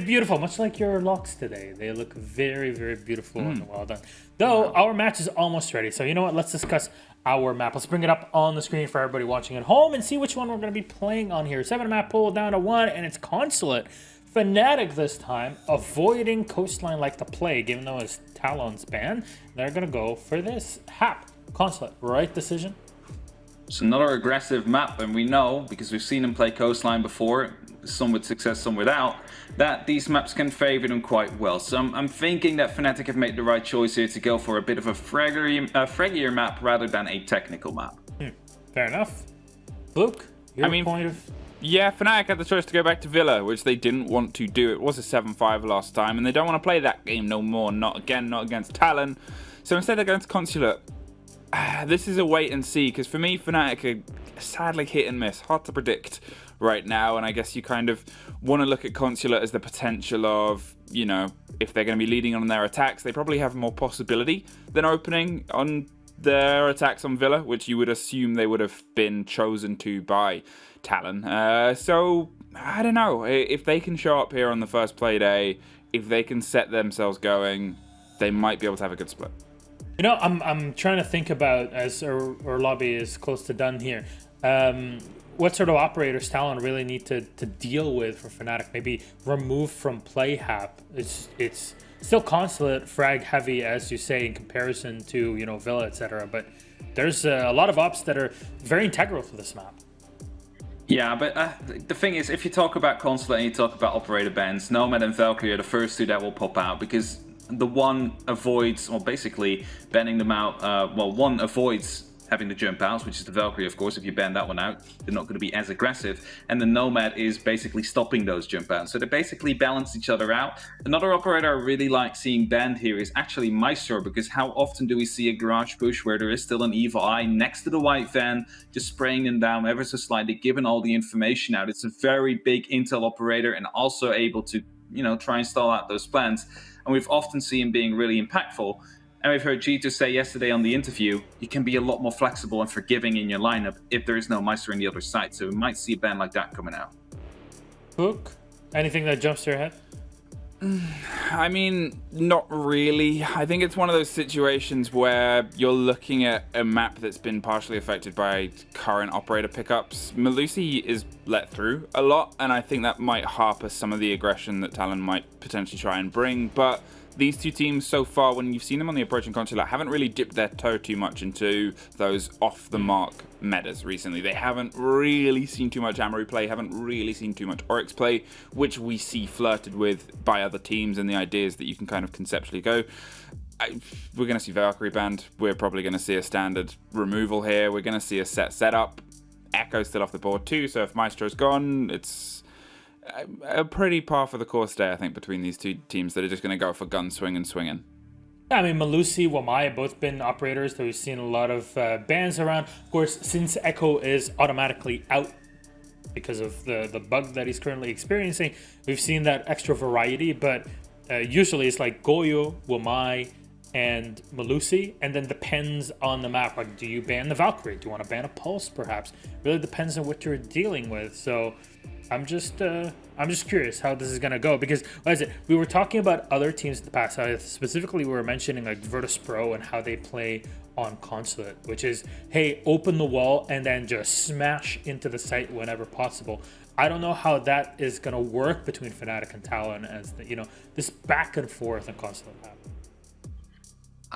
beautiful, much like your locks today. They look very, very beautiful and well done. Though, our match is almost ready. So, you know what? Let's discuss our map. Let's bring it up on the screen for everybody watching at home and see which one we're going to be playing on here. 7-map pull down to 1, and it's Consulate. Fnatic this time, avoiding Coastline like the plague, even though it's Talon's ban. They're going to go for this. Hap, Consulate, right decision? It's another aggressive map, and we know, because we've seen them play Coastline before, some with success, some without, that these maps can favor them quite well. So I'm thinking that Fnatic have made the right choice here to go for a bit of a fraggier map rather than a technical map. Fair enough. Luke, your point of... Yeah, Fnatic had the choice to go back to Villa, which they didn't want to do. It was a 7-5 last time, and they don't want to play that game no more. Not again, not against Talon. So instead they're going to Consulate. This is a wait and see, because for me, Fnatic are sadly hit and miss. Hard to predict right now, and I guess you kind of want to look at Consulate as the potential of, you know, if they're going to be leading on their attacks, they probably have more possibility than opening on their attacks on Villa, which you would assume they would have been chosen to by Talon. So, I don't know. If they can show up here on the first play day, if they can set themselves going, they might be able to have a good split. You know, I'm trying to think about, as our lobby is close to done here, what sort of operators Talon really need to deal with for Fnatic. Maybe remove from play Hap. It's still Consulate frag heavy, as you say, in comparison to, you know, Villa, etc. But there's a lot of ops that are very integral to this map. Yeah, but the thing is, if you talk about Consulate and you talk about operator bans, Nomad and Valkyrie are the first two that will pop out, because the one avoids, or basically banning them out, well, one avoids having the jump outs, which is the Valkyrie, of course. If you ban that one out, they're not going to be as aggressive. And the Nomad is basically stopping those jump outs. So they basically balance each other out. Another operator I really like seeing banned here is actually Maestro, because how often do we see a garage push where there is still an evil eye next to the white van, just spraying them down ever so slightly, giving all the information out. It's a very big intel operator and also able to, you know, try and stall out those plans. And we've often seen him being really impactful. And we've heard G2 say yesterday on the interview, you can be a lot more flexible and forgiving in your lineup if there is no Maestro on the other side. So we might see a ban like that coming out. Book, anything that jumps to your head? I mean, not really. I think it's one of those situations where you're looking at a map that's been partially affected by current operator pickups. Melusi is let through a lot, and I think that might harper some of the aggression that Talon might potentially try and bring. But these two teams so far, when you've seen them on the approaching Consulate, haven't really dipped their toe too much into those off-the-mark metas recently. They haven't really seen too much Amaru play, haven't really seen too much Oryx play, which we see flirted with by other teams, and the ideas that you can kind of conceptually go. We're going to see Valkyrie banned. We're probably going to see a standard removal here. We're going to see a set setup. Echo's still off the board too, so if Maestro's gone, it's a pretty par for the course day, I think, between these two teams that are just going to go for gun swing and swinging. Yeah, I mean, Melusi, Wamai have both been operators that we've seen a lot of bans around. Of course, since Echo is automatically out because of the bug that he's currently experiencing, we've seen that extra variety, but usually it's like Goyo, Wamai, and Melusi, and then depends on the map. Like, do you ban the Valkyrie? Do you want to ban a Pulse, perhaps? Really depends on what you're dealing with. So I'm just curious how this is gonna go, because what is it? We were talking about other teams in the past. Specifically, we were mentioning like Virtus Pro and how they play on Consulate, which is, hey, open the wall and then just smash into the site whenever possible. I don't know how that is gonna work between Fnatic and Talon, as the, you know, this back and forth on Consulate happens.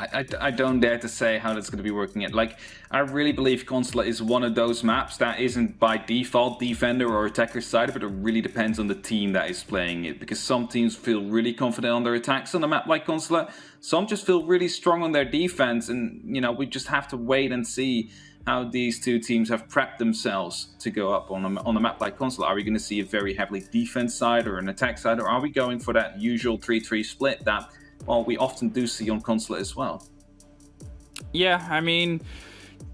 I don't dare to say how that's going to be working it. Like, I really believe Consulate is one of those maps that isn't by default defender or attacker side, but it really depends on the team that is playing it. Because some teams feel really confident on their attacks on a map like Consulate. Some just feel really strong on their defense. And, you know, we just have to wait and see how these two teams have prepped themselves to go up on a map like Consulate. Are we going to see a very heavily defense side or an attack side? Or are we going for that usual 3-3 split that, well, we often do see on Consulate as well? Yeah, I mean,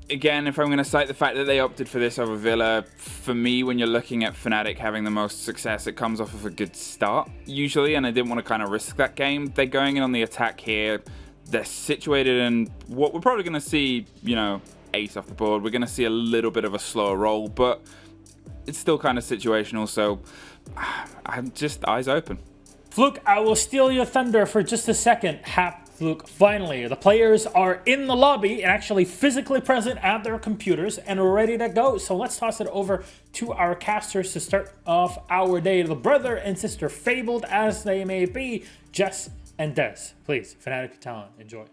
again, if I'm going to cite the fact that they opted for this over Villa, for me, when you're looking at Fnatic having the most success, it comes off of a good start, usually, and I didn't want to kind of risk that game. They're going in on the attack here. They're situated in what we're probably going to see, you know, ace off the board. We're going to see a little bit of a slower roll, but it's still kind of situational, so I'm just eyes open. Fluke, I will steal your thunder for just a second. Fluke, finally, the players are in the lobby and actually physically present at their computers and are ready to go. So let's toss it over to our casters to start off our day. The brother and sister, fabled as they may be, Jess and Des. Please, Fnatic Talon, enjoy.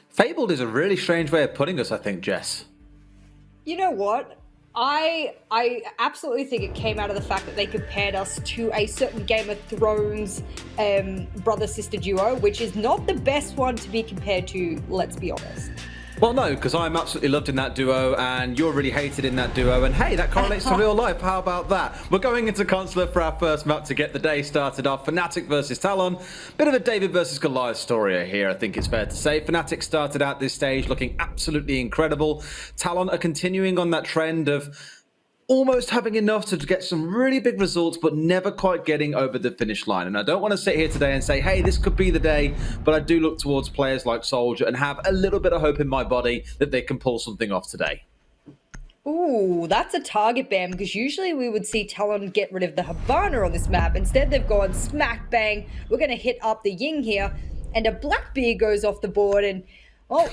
Fabled is a really strange way of putting us, I think, Jess. You know what? I absolutely think it came out of the fact that they compared us to a certain Game of Thrones brother-sister duo, which is not the best one to be compared to, let's be honest. Well, no, because I'm absolutely loved in that duo, and you're really hated in that duo, and hey, that correlates to real life. How about that? We're going into Consulate for our first map to get the day started off. Fnatic versus Talon. Bit of a David versus Goliath story here, I think it's fair to say. Fnatic started out this stage looking absolutely incredible. Talon are continuing on that trend of almost having enough to get some really big results, but never quite getting over the finish line. And I don't want to sit here today and say, hey, this could be the day, but I do look towards players like Soldier and have a little bit of hope in my body that they can pull something off today. Ooh, that's a target ban, because usually we would see Talon get rid of the Habana on this map. Instead, they've gone smack bang. We're going to hit up the Ying here, and a Blackbeard goes off the board, and, well...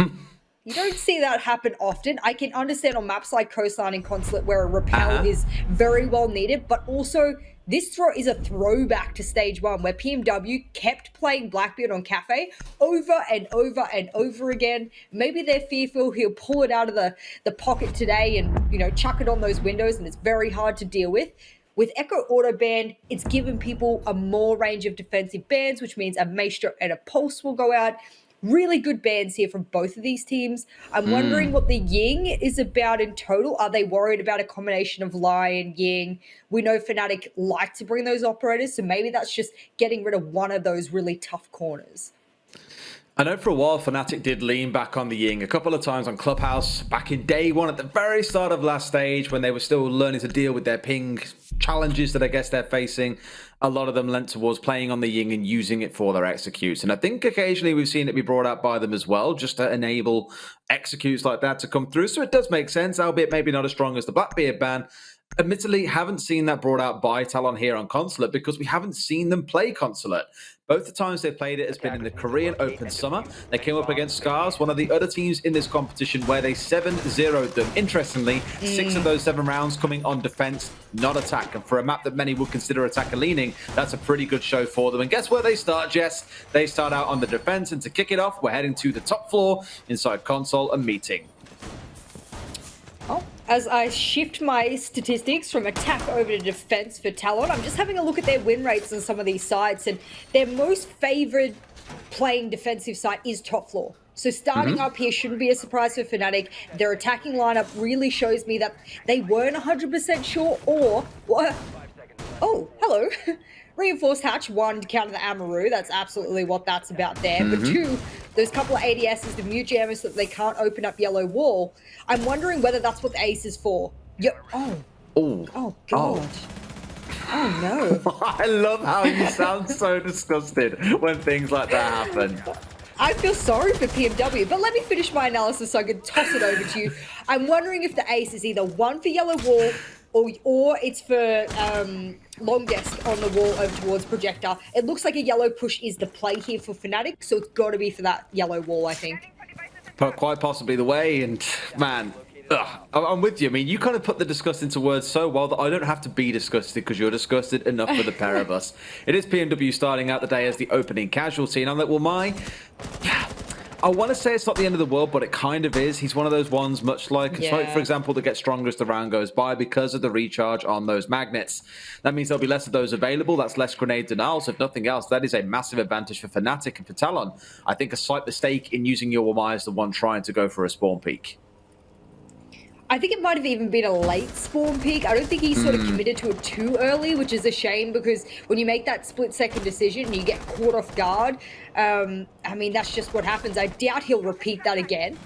You don't see that happen often. I can understand on maps like Coastline and Consulate where a repel is very well needed, but also this throw is a throwback to stage 1 where PMW kept playing Blackbeard on Cafe over and over and over again. Maybe they're fearful he'll pull it out of the pocket today and, you know, chuck it on those windows, and it's very hard to deal with. With Echo Auto Ban, it's given people a more range of defensive bans, which means a Maestro and a Pulse will go out. Really good bans here from both of these teams. I'm wondering what the Ying is about in total. Are they worried about a combination of Lion, Ying? We know Fnatic like to bring those operators, so maybe that's just getting rid of one of those really tough corners. I know for a while Fnatic did lean back on the Ying a couple of times on Clubhouse back in day 1 at the very start of last stage when they were still learning to deal with their ping challenges that I guess they're facing. A lot of them lent towards playing on the Ying and using it for their executes. And I think occasionally we've seen it be brought out by them as well, just to enable executes like that to come through. So it does make sense, albeit maybe not as strong as the Blackbeard ban. Admittedly, haven't seen that brought out by Talon here on Consulate because we haven't seen them play Consulate. Both the times they played it has been in the Korean Open Summer. They came up against Scars, one of the other teams in this competition, where they 7-0'd them. Interestingly, 6 of those 7 rounds coming on defense, not attack. And for a map that many would consider attacker leaning, that's a pretty good show for them. And guess where they start, Jess? They start out on the defense, and to kick it off, we're heading to the top floor inside console and meeting. As I shift my statistics from attack over to defense for Talon, I'm just having a look at their win rates on some of these sites, and their most favored playing defensive site is top floor. So starting up here shouldn't be a surprise for Fnatic. Their attacking lineup really shows me that they weren't 100% sure, or... Oh, hello. Reinforced hatch, 1 to counter the Amaru. That's absolutely what that's about there. But 2, those couple of ADSs, the mute jammers that they can't open up yellow wall. I'm wondering whether that's what the ace is for. Oh, God. Oh, no. I love how you sound so disgusted when things like that happen. I feel sorry for PMW, but let me finish my analysis so I can toss it over to you. I'm wondering if the ace is either 1 for yellow wall or it's for long desk on the wall over towards projector. It looks like a yellow push is the play here for Fnatic, so it's got to be for that yellow wall, I think. But quite possibly the way, and man, I'm with you. I mean, you kind of put the disgust into words so well that I don't have to be disgusted because you're disgusted enough for the pair of us. It is PMW starting out the day as the opening casualty, and I'm like, well, I want to say it's not the end of the world, but it kind of is. He's one of those ones, much like a smoke, for example, that gets stronger as the round goes by because of the recharge on those magnets. That means there'll be less of those available. That's less grenade denials. If nothing else, that is a massive advantage for Fnatic and for Talon. I think a slight mistake in using your Wamai as the one trying to go for a spawn peak. I think it might have even been a late spawn peak. I don't think he sort of committed to it too early, which is a shame because when you make that split-second decision and you get caught off guard, I mean, that's just what happens. I doubt he'll repeat that again.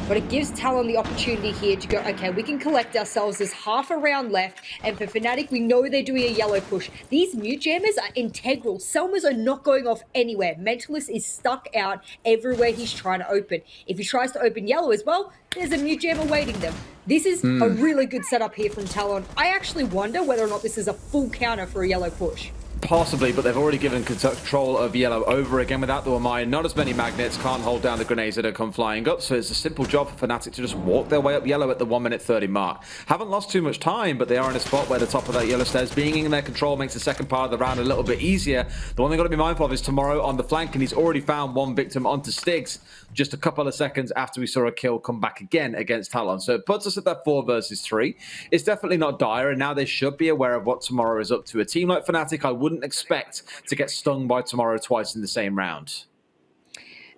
But it gives Talon the opportunity here to go, okay, we can collect ourselves. There's half a round left. And for Fnatic, we know they're doing a yellow push. These mute jammers are integral. Selmas are not going off anywhere. Mentalist is stuck out everywhere he's trying to open. If he tries to open yellow as well, there's a mute jammer waiting them. This is a really good setup here from Talon. I actually wonder whether or not this is a full counter for a yellow push. Possibly, but they've already given control of yellow over again without the Wamai. Not as many magnets, can't hold down the grenades that come flying up, so it's a simple job for Fnatic to just walk their way up yellow at the 1:30 mark. Haven't lost too much time, but they are in a spot where the top of that yellow stairs being in their control makes the second part of the round a little bit easier. The one they've got to be mindful of is Tomorrow on the flank, and he's already found one victim onto Styx just a couple of seconds after we saw a kill come back again against Talon. So it puts us at that 4 versus 3. It's definitely not dire, and now they should be aware of what Tomorrow is up to. A team like Fnatic, I wouldn't expect to get stung by Tomorrow twice in the same round.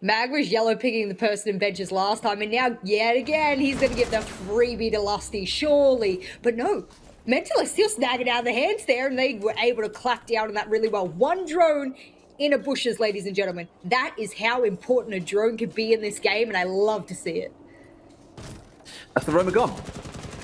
Mag was yellow picking the person in benches last time, and now yet again he's going to give the freebie to Lusty, surely. But no, Mental is still snagging out of the hands there, and they were able to clap down on that really well. One drone in a bushes, ladies and gentlemen. That is how important a drone could be in this game, and I love to see it. That's the Roma gone.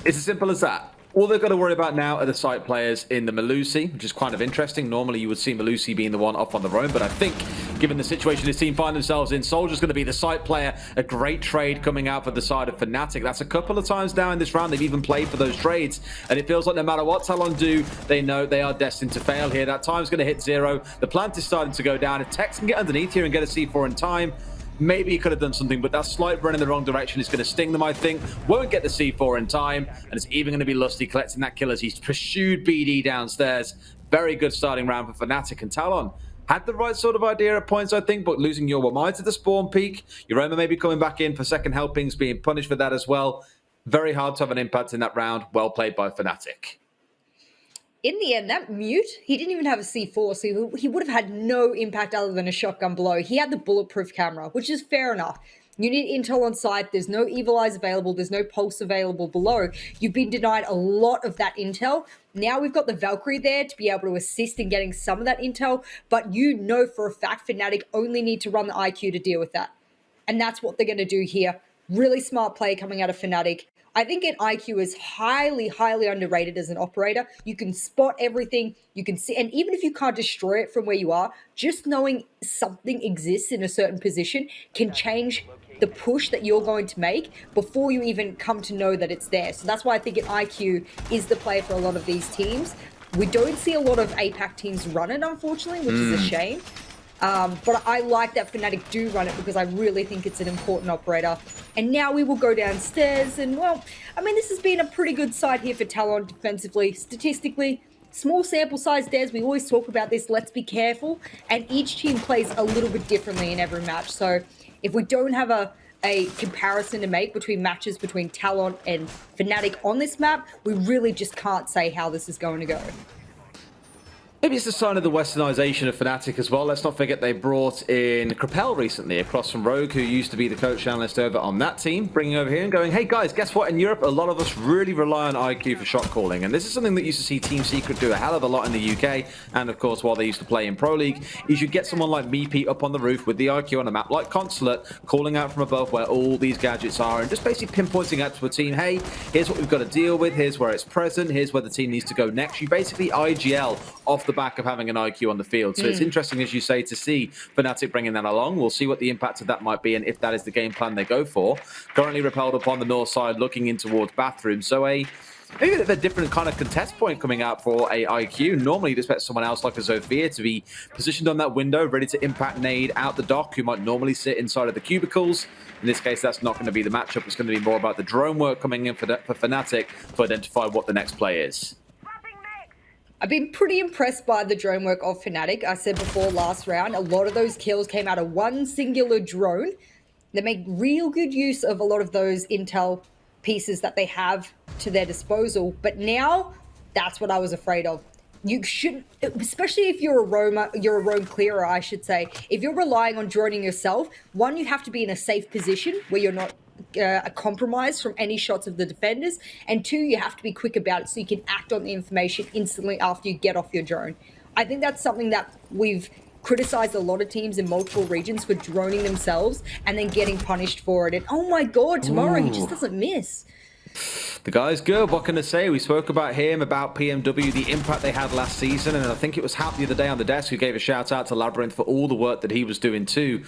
It's as simple as that. All they've got to worry about now are the site players in the Melusi, which is kind of interesting. Normally you would see Melusi being the one off on the roam, but I think given the situation this team find themselves in, Soldier's going to be the site player. A great trade coming out for the side of Fnatic. That's a couple of times now in this round they've even played for those trades, and it feels like no matter what Talon do, they know they are destined to fail here. That time's going to hit 0. The plant is starting to go down. If Tex can get underneath here and get a C4 in time, maybe he could have done something, but that slight run in the wrong direction is going to sting them, I think. Won't get the C4 in time, and it's even going to be Lusty collecting that kill as he's pursued BD downstairs. Very good starting round for Fnatic, and Talon had the right sort of idea at points, I think, but losing your Wamai to the spawn peak, your Roma maybe coming back in for second helpings, being punished for that as well. Very hard to have an impact in that round. Well played by Fnatic. In the end, that mute, he didn't even have a C4, so he would have had no impact other than a shotgun blow. He had the bulletproof camera, which is fair enough. You need intel on site. There's no evil eyes available. There's no pulse available below. You've been denied a lot of that intel. Now we've got the Valkyrie there to be able to assist in getting some of that intel, but you know for a fact Fnatic only need to run the IQ to deal with that. And that's what they're going to do here. Really smart play coming out of Fnatic. I think an IQ is highly, highly underrated as an operator. You can spot everything, you can see, and even if you can't destroy it from where you are, just knowing something exists in a certain position can change the push that you're going to make before you even come to know that it's there. So that's why I think an IQ is the play for a lot of these teams. We don't see a lot of APAC teams run it, unfortunately, which is a shame. But I like that Fnatic do run it because I really think it's an important operator. And now we will go downstairs and, well, I mean, this has been a pretty good side here for Talon defensively. Statistically, small sample size, Des, we always talk about this, let's be careful. And each team plays a little bit differently in every match. So if we don't have a comparison to make between matches between Talon and Fnatic on this map, we really just can't say how this is going to go. Maybe it's a sign of the westernization of Fnatic as well. Let's not forget they brought in Krapel recently across from Rogue, who used to be the coach analyst over on that team, bringing over here and going, hey guys, guess what? In Europe, a lot of us really rely on IQ for shot calling. And this is something that used to see Team Secret do a hell of a lot in the UK. And of course, while they used to play in Pro League, is you get someone like Meepy up on the roof with the IQ on a map like Consulate, calling out from above where all these gadgets are and just basically pinpointing out to a team, hey, here's what we've got to deal with, here's where it's present, here's where the team needs to go next. You basically IGL off the back of having an IQ on the field. So it's interesting, as you say, to see Fnatic bringing that along. We'll see what the impact of that might be and if that is the game plan they go for. Currently repelled upon the north side, looking in towards bathroom. So maybe a different kind of contest point coming out for a IQ. Normally you'd expect someone else like a Zofia to be positioned on that window, ready to impact nade out the dock, who might normally sit inside of the cubicles. In this case, that's not going to be the matchup. It's going to be more about the drone work coming in for Fnatic to identify what the next play is. I've been pretty impressed by the drone work of Fnatic. I said before last round, a lot of those kills came out of one singular drone. They make real good use of a lot of those intel pieces that they have to their disposal. But now, that's what I was afraid of. You shouldn't, especially if you're a roam clearer, I should say. If you're relying on droning yourself, one, you have to be in a safe position where you're not compromised from any shots of the defenders, and two, you have to be quick about it so you can act on the information instantly after you get off your drone. I think that's something that we've criticized a lot of teams in multiple regions for droning themselves and then getting punished for it. And oh my god, Tomorrow, he just doesn't miss. The guy's good, what can I say? We spoke about him, about PMW, the impact they had last season, and I think it was Hap the other day on the desk who gave a shout out to Labyrinth for all the work that he was doing too.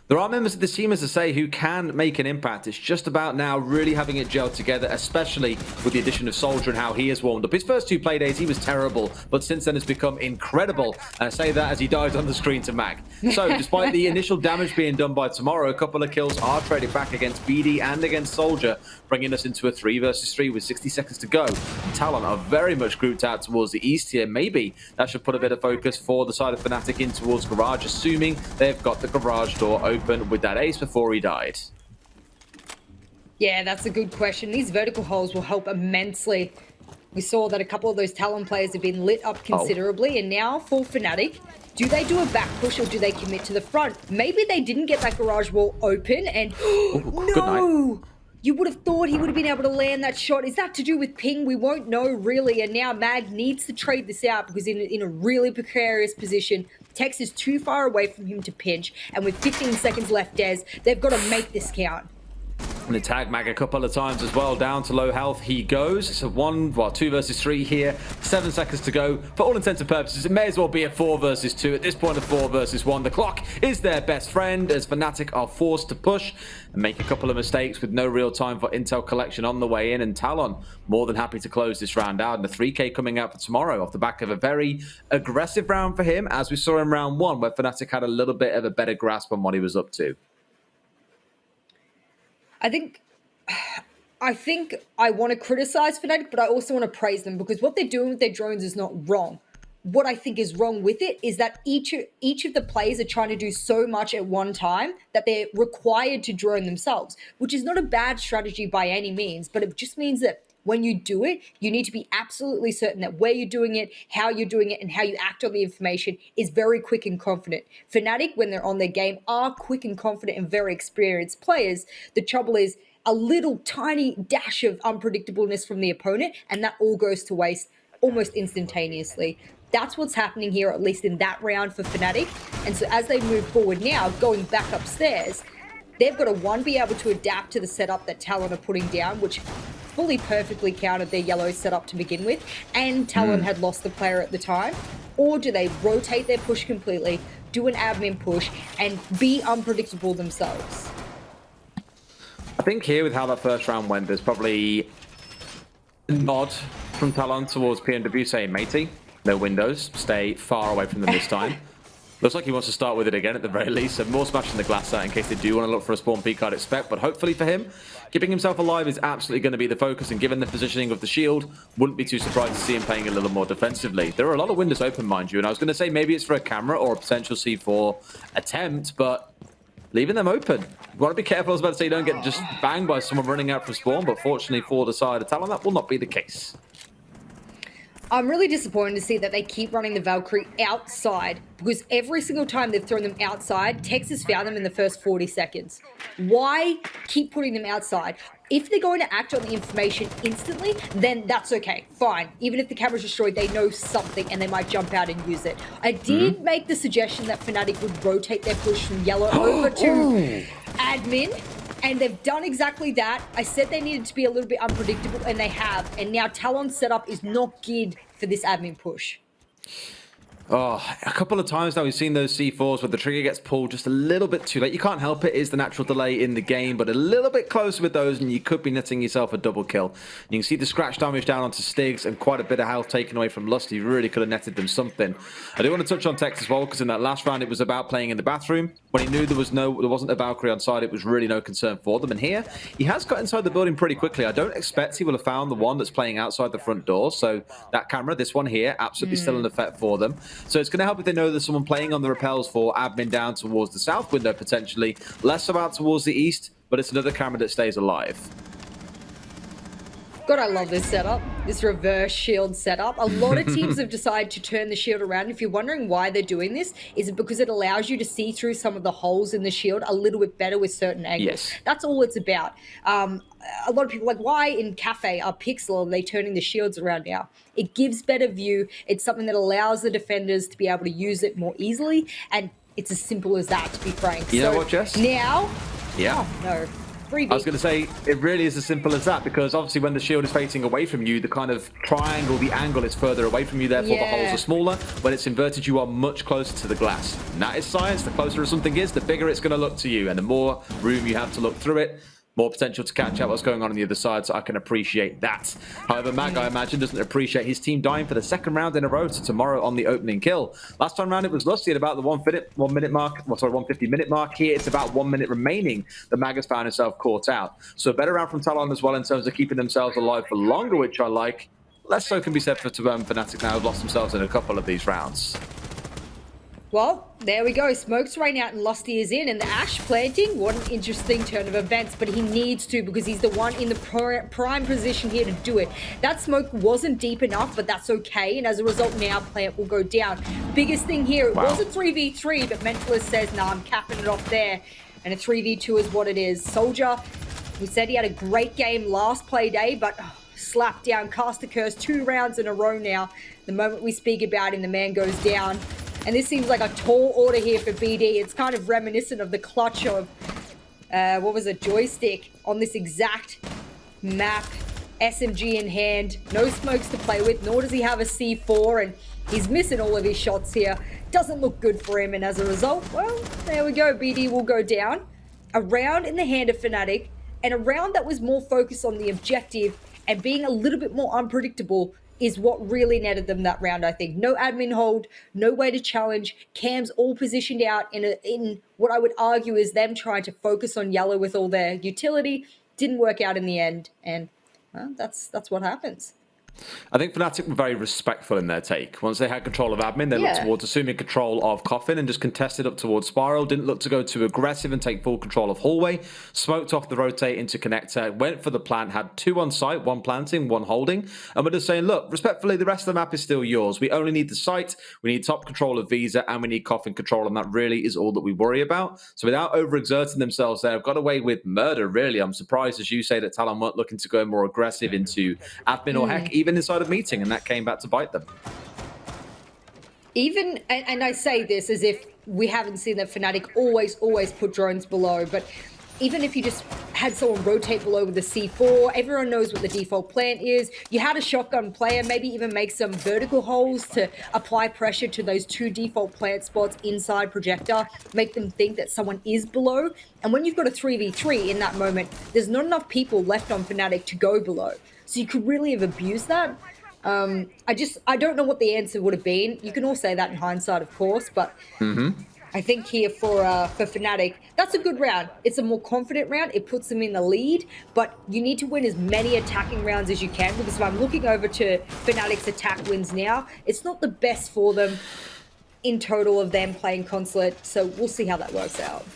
There are members of this team, as I say, who can make an impact. It's just about now really having it gel together, especially with the addition of Soldier and how he has warmed up. His first 2 play days, he was terrible, but since then has become incredible. And I say that as he dives on the screen to Mag. So despite the initial damage being done by Tomorrow, a couple of kills are traded back against BD and against Soldier, bringing us into a 3 versus 3 with 60 seconds to go. And Talon are very much grouped out towards the east here. Maybe that should put a bit of focus for the side of Fnatic in towards Garage, assuming they've got the Garage door open with that ace before he died. Yeah, that's a good question. These vertical holes will help immensely. We saw that a couple of those Talon players have been lit up considerably, and now for Fnatic, do they do a back push or do they commit to the front? Maybe they didn't get that garage wall open and no! You would have thought he would have been able to land that shot. Is that to do with ping? We won't know really, and now Mag needs to trade this out because in a really precarious position. Tex is too far away from him to pinch, and with 15 seconds left, Des, they've got to make this count. And they tag Mag a couple of times as well. Down to low health he goes. It's a 2 versus 3 here. 7 seconds to go. For all intents and purposes, it may as well be a 4 versus 2. At this point, a 4 versus 1. The clock is their best friend as Fnatic are forced to push and make a couple of mistakes with no real time for intel collection on the way in. And Talon more than happy to close this round out. And the 3K coming out for Tomorrow off the back of a very aggressive round for him, as we saw in round 1, where Fnatic had a little bit of a better grasp on what he was up to. I think I want to criticize Fnatic, but I also want to praise them because what they're doing with their drones is not wrong. What I think is wrong with it is that each of the players are trying to do so much at one time that they're required to drone themselves, which is not a bad strategy by any means, but it just means that when you do it, you need to be absolutely certain that where you're doing it, how you're doing it, and how you act on the information is very quick and confident. Fnatic, when they're on their game, are quick and confident and very experienced players. The trouble is a little tiny dash of unpredictableness from the opponent, and that all goes to waste almost instantaneously. That's what's happening here, at least in that round for Fnatic. And so as they move forward now, going back upstairs, they've got to, one, be able to adapt to the setup that Talon are putting down, which fully perfectly countered their yellow setup to begin with, and Talon had lost the player at the time. Or do they rotate their push completely, do an admin push, and be unpredictable themselves? I think here, with how that first round went, there's probably a nod from Talon towards PMW saying, matey, no windows, stay far away from them this time. Looks like he wants to start with it again at the very least, so more smashing the glass out in case they do want to look for a spawn peak, I'd expect. But hopefully for him, keeping himself alive is absolutely going to be the focus, and given the positioning of the shield, wouldn't be too surprised to see him playing a little more defensively. There are a lot of windows open, mind you, and I was going to say maybe it's for a camera or a potential C4 attempt, but leaving them open. You want to be careful, I was about to say, you don't get just banged by someone running out from spawn, but fortunately for the side of Talon, that will not be the case. I'm really disappointed to see that they keep running the Valkyrie outside, because every single time they've thrown them outside, Tex has found them in the first 40 seconds. Why keep putting them outside? If they're going to act on the information instantly, then that's okay, fine. Even if the camera's destroyed, they know something and they might jump out and use it. I did make the suggestion that Fnatic would rotate their push from yellow over to admin, and they've done exactly that. I said they needed to be a little bit unpredictable, and they have. And now Talon's setup is not geared for this admin push. Oh, a couple of times now we've seen those C4s where the trigger gets pulled just a little bit too late. You can't help it, is the natural delay in the game, but a little bit closer with those and you could be netting yourself a double kill. You can see the scratch damage down onto Stigs and quite a bit of health taken away from Lusty. Really could have netted them something. I do want to touch on Tex as well, because in that last round it was about playing in the bathroom. When he knew there wasn't a Valkyrie on side, it was really no concern for them. And here, he has got inside the building pretty quickly. I don't expect he will have found the one that's playing outside the front door. So that camera, this one here, absolutely still in effect for them. So it's going to help if they know there's someone playing on the repels for admin down towards the south window potentially. Less about towards the east, but it's another camera that stays alive. God, I love this setup, this reverse shield setup. A lot of teams have decided to turn the shield around. If you're wondering why they're doing this, is it because it allows you to see through some of the holes in the shield a little bit better with certain angles? Yes. That's all it's about. A lot of people are like, why in Cafe are Pixel, are they turning the shields around now? It gives better view. It's something that allows the defenders to be able to use it more easily. And it's as simple as that, to be frank. You know what, Jess? Now, yeah. oh, no. 3v. I was going to say, it really is as simple as that, because obviously when the shield is facing away from you, the kind of triangle, the angle is further away from you, therefore the holes are smaller. When it's inverted, you are much closer to the glass. And that is science. The closer something is, the bigger it's going to look to you, and the more room you have to look through it, more potential to catch out what's going on the other side, so I can appreciate that. However, Mag, I imagine, doesn't appreciate his team dying for the second round in a row to tomorrow on the opening kill. Last time round, it was Lusty at about the 150 minute mark. Here, it's about 1 minute remaining. The Mag has found himself caught out. So a better round from Talon as well in terms of keeping themselves alive for longer, which I like. Less so can be said for Fnatic now, who've lost themselves in a couple of these rounds. Well, there we go. Smoke's rain out and Lusty is in. And the Ash planting, what an interesting turn of events. But he needs to, because he's the one in the prime position here to do it. That smoke wasn't deep enough, but that's okay. And as a result, now plant will go down. Biggest thing here, it was a 3v3, but Mentalist says, nah, I'm capping it off there. And a 3v2 is what it is. Soldier, we said he had a great game last play day, but slapped down, cast a curse 2 rounds in a row now. The moment we speak about him, the man goes down. And this seems like a tall order here for BD. It's kind of reminiscent of the clutch of, what was it, Joystick on this exact map. SMG in hand, no smokes to play with, nor does he have a C4, and he's missing all of his shots here. Doesn't look good for him, and as a result, well, there we go. BD will go down. A round in the hand of Fnatic, and a round that was more focused on the objective and being a little bit more unpredictable is what really netted them that round, I think. No admin hold, no way to challenge. Cam's all positioned out in what I would argue is them trying to focus on yellow with all their utility. Didn't work out in the end, and well, that's what happens. I think Fnatic were very respectful in their take. Once they had control of admin, they looked towards assuming control of Coffin and just contested up towards Spiral. Didn't look to go too aggressive and take full control of Hallway. Smoked off the rotate into Connector. Went for the plant. Had 2 on site, 1 planting, 1 holding. And we're just saying, look, respectfully, the rest of the map is still yours. We only need the site. We need top control of Visa, and we need Coffin control. And that really is all that we worry about. So without overexerting themselves there, I've got away with murder, really. I'm surprised, as you say, that Talon weren't looking to go more aggressive into admin or heck, even inside of meeting, and that came back to bite them. Even, and I say this as if we haven't seen that Fnatic always put drones below, but even if you just had someone rotate below with the C4, everyone knows what the default plant is. You had a shotgun player, maybe even make some vertical holes to apply pressure to those 2 default plant spots inside projector, make them think that someone is below. And when you've got a 3v3 in that moment, there's not enough people left on Fnatic to go below. So you could really have abused that. I don't know what the answer would have been. You can all say that in hindsight, of course, but I think here for Fnatic, that's a good round. It's a more confident round. It puts them in the lead, but you need to win as many attacking rounds as you can, because if I'm looking over to Fnatic's attack wins now, it's not the best for them in total of them playing Consulate, so we'll see how that works out.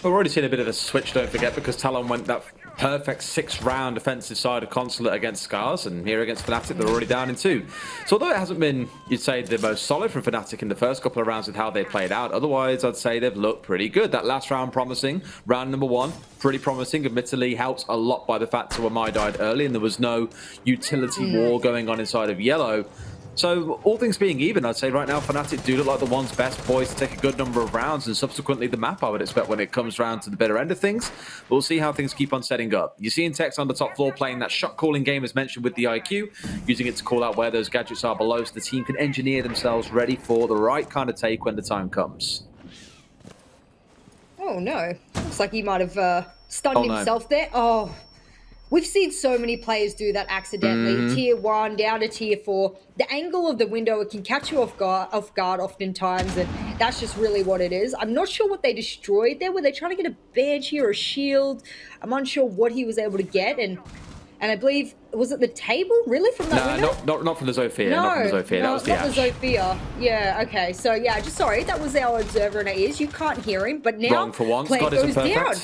We've already seen a bit of a switch, don't forget, because Talon went that perfect 6-round defensive side of Consulate against Scars, and here against Fnatic, they're already down in 2. So although it hasn't been, you'd say, the most solid from Fnatic in the first couple of rounds with how they played out, otherwise I'd say they've looked pretty good. That last round promising, round number 1, pretty promising, admittedly helped a lot by the fact Tuamai died early and there was no utility war going on inside of yellow. So, all things being even, I'd say right now Fnatic do look like the ones best poised to take a good number of rounds, and subsequently the map, I would expect, when it comes round to the bitter end of things. We'll see how things keep on setting up. You're seeing Tex on the top floor playing that shot calling game as mentioned with the IQ, using it to call out where those gadgets are below so the team can engineer themselves ready for the right kind of take when the time comes. Oh no, looks like he might have stunned himself there. Oh. We've seen so many players do that accidentally. Tier 1 down to Tier 4. The angle of the window, it can catch you off guard oftentimes, and that's just really what it is. I'm not sure what they destroyed there. Were they trying to get a Banshee or a shield? I'm unsure what he was able to get, and I believe, was it the table, really, from that window? Not from the Zofia. No, not from the Zofia. That was the Ash. Not the Zofia. Yeah, okay. So, yeah, just sorry. That was our observer in our ears. You can't hear him, but now wrong for once. Plant God goes isn't perfect. down.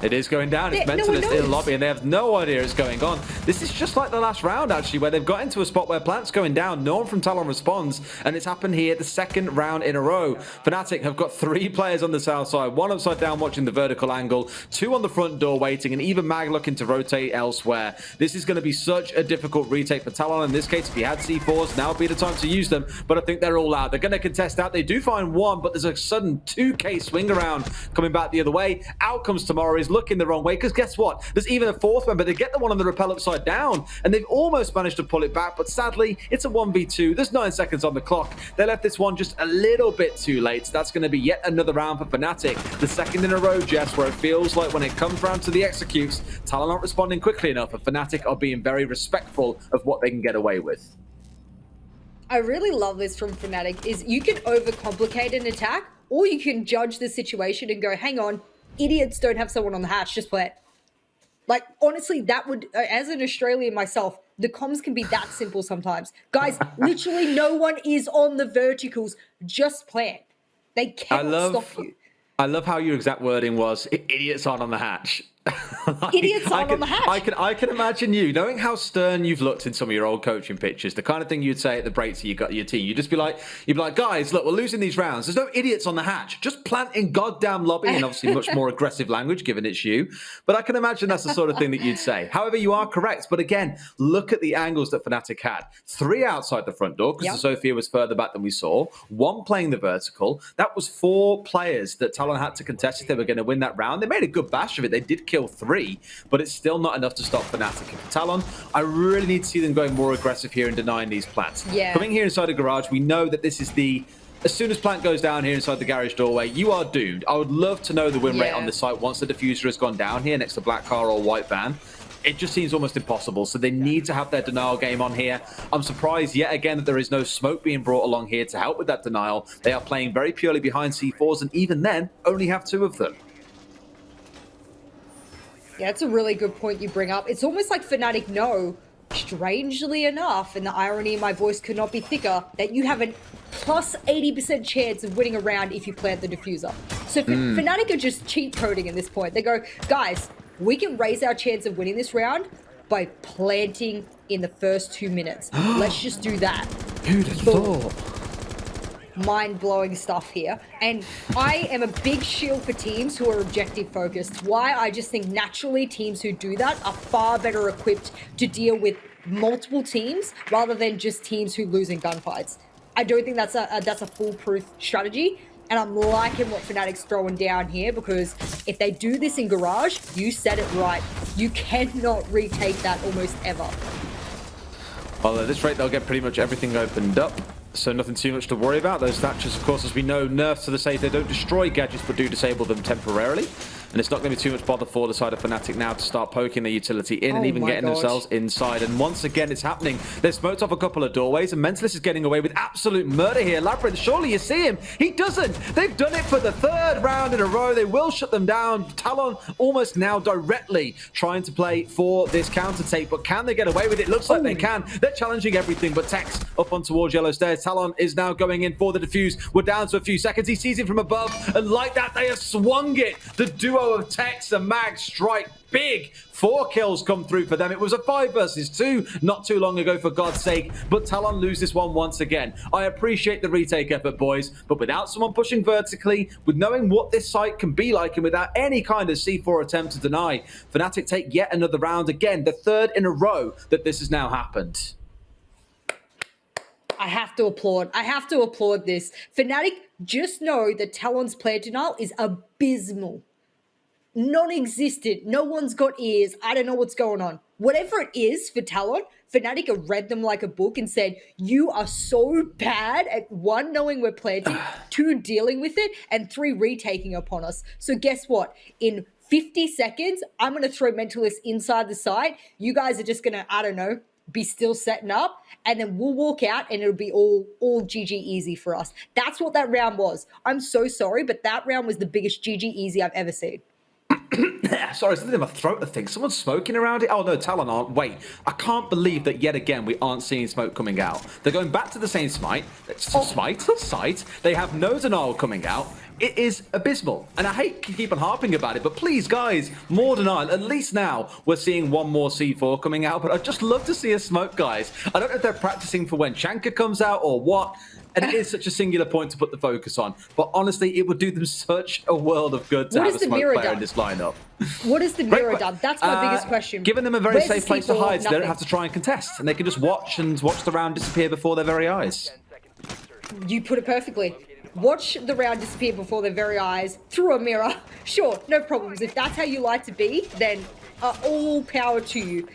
It is going down. It's Mentalist in the lobby, and they have no idea it's going on. This is just like the last round, actually, where they've got into a spot where Plant's going down. No one from Talon responds, and it's happened here the second round in a row. Fnatic have got 3 players on the south side, 1 upside down watching the vertical angle, 2 on the front door waiting, and even Mag looking to rotate elsewhere. This is going to be such a difficult retake for Talon. In this case, if he had C4s, now would be the time to use them, but I think they're all out. They're going to contest out. They do find 1, but there's a sudden 2K swing around coming back the other way. Out comes Tomorrow. He's is looking the wrong way, because guess what? There's even a fourth member. They get the one on the rappel upside down, and they've almost managed to pull it back, but sadly, it's a 1v2. There's 9 seconds on the clock. They left this one just a little bit too late. So that's going to be yet another round for Fnatic. The second in a row, Jess, where it feels like when it comes round to the executes, Talon aren't responding quickly enough, and Fnatic are being very respectful of what they can get away with. I really love this from Fnatic, is you can overcomplicate an attack, or you can judge the situation and go, hang on, idiots don't have someone on the hatch, just play it. Like, honestly, that would, as an Australian myself, the comms can be that simple sometimes. Guys, literally no one is on the verticals, just play it. They cannot stop you. I love how your exact wording was, idiots aren't on the hatch. Idiots aren't on the hatch. I can imagine you, knowing how stern you've looked in some of your old coaching pictures, the kind of thing you'd say at the breaks that you got your team. You'd be like, guys, look, we're losing these rounds. There's no idiots on the hatch. Just plant in goddamn lobby, and obviously much more aggressive language given it's you. But I can imagine that's the sort of thing that you'd say. However, you are correct. But again, look at the angles that Fnatic had. 3 outside the front door, because Sophia was further back than we saw. 1 playing the vertical. That was 4 players that Talon had to contest if they were going to win that round. They made a good bash of it. They did kill 3, but it's still not enough to stop Fnatic. And for Talon, I really need to see them going more aggressive here and denying these plants. Coming here inside the garage, we know that this is the... As soon as plant goes down here inside the garage doorway, you are doomed. I would love to know the win rate on this site once the diffuser has gone down here next to black car or white van. It just seems almost impossible, so they need to have their denial game on here. I'm surprised yet again that there is no smoke being brought along here to help with that denial. They are playing very purely behind C4s, and even then, only have 2 of them. Yeah, that's a really good point you bring up. It's almost like Fnatic know, strangely enough, and the irony in my voice could not be thicker, that you have a plus 80% chance of winning a round if you plant the diffuser. So Fnatic are just cheat coding at this point. They go, guys, we can raise our chance of winning this round by planting in the first 2 minutes. Let's just do that. Who'd have thought? Mind-blowing stuff here, and I am a big shield for teams who are objective focused. Why? I just think naturally teams who do that are far better equipped to deal with multiple teams rather than just teams who lose in gunfights. I don't think that's a foolproof strategy, and I'm liking what Fnatic's throwing down here, because if they do this in garage, you said it right, you cannot retake that almost ever. Well, at this rate, they'll get pretty much everything opened up. So nothing too much to worry about. Those thatchers, of course, as we know, nerfs to the save. They don't destroy gadgets, but do disable them temporarily. And it's not going to be too much bother for the side of Fnatic now to start poking their utility in and even getting themselves inside. And once again, it's happening. They've smoked off a couple of doorways, and Mentalist is getting away with absolute murder here. Labyrinth, surely you see him. He doesn't. They've done it for the 3rd round in a row. They will shut them down. Talon almost now directly trying to play for this counter take, but can they get away with it? Looks like they can. They're challenging everything, but Tex up on towards yellow stairs. Talon is now going in for the defuse. We're down to a few seconds. He sees him from above, and like that, they have swung it. The duo of Tex and Mag strike big. 4 kills come through for them. It was a 5 versus 2 not too long ago, for God's sake, but Talon lose this one once again. I appreciate the retake effort, boys, but without someone pushing vertically, with knowing what this site can be like, and without any kind of C4 attempt to deny, Fnatic take yet another round. Again, the 3rd in a row that this has now happened. I have to applaud. I have to applaud this. Fnatic, just know that Talon's player denial is abysmal. Non-existent. No one's got ears. I don't know what's going on. Whatever it is for Talon, Fnatic have read them like a book and said, you are so bad at 1, knowing we're planting, 2, dealing with it, and 3, retaking upon us. So guess what? In 50 seconds, I'm going to throw Mentalist inside the site. You guys are just going to, I don't know, be still setting up, and then we'll walk out and it'll be all GG easy for us. That's what that round was. I'm so sorry, but that round was the biggest GG easy I've ever seen. Sorry, something in my throat, I think. Someone's smoking around it? Oh, no, Talon aren't. Wait, I can't believe that yet again we aren't seeing smoke coming out. They're going back to the same site. They have no denial coming out. It is abysmal. And I hate to keep on harping about it, but please, guys, more denial. At least now we're seeing 1 more C4 coming out, but I'd just love to see a smoke, guys. I don't know if they're practicing for when Chanka comes out or what. And it is such a singular point to put the focus on. But honestly, it would do them such a world of good to have a smoke player in this lineup. What has the mirror done? That's my biggest question. Giving them a very safe place to hide, so they don't have to try and contest. And they can just watch the round disappear before their very eyes. You put it perfectly. watch the round disappear before their very eyes through a mirror. Sure, no problems. If that's how you like to be, then all power to you.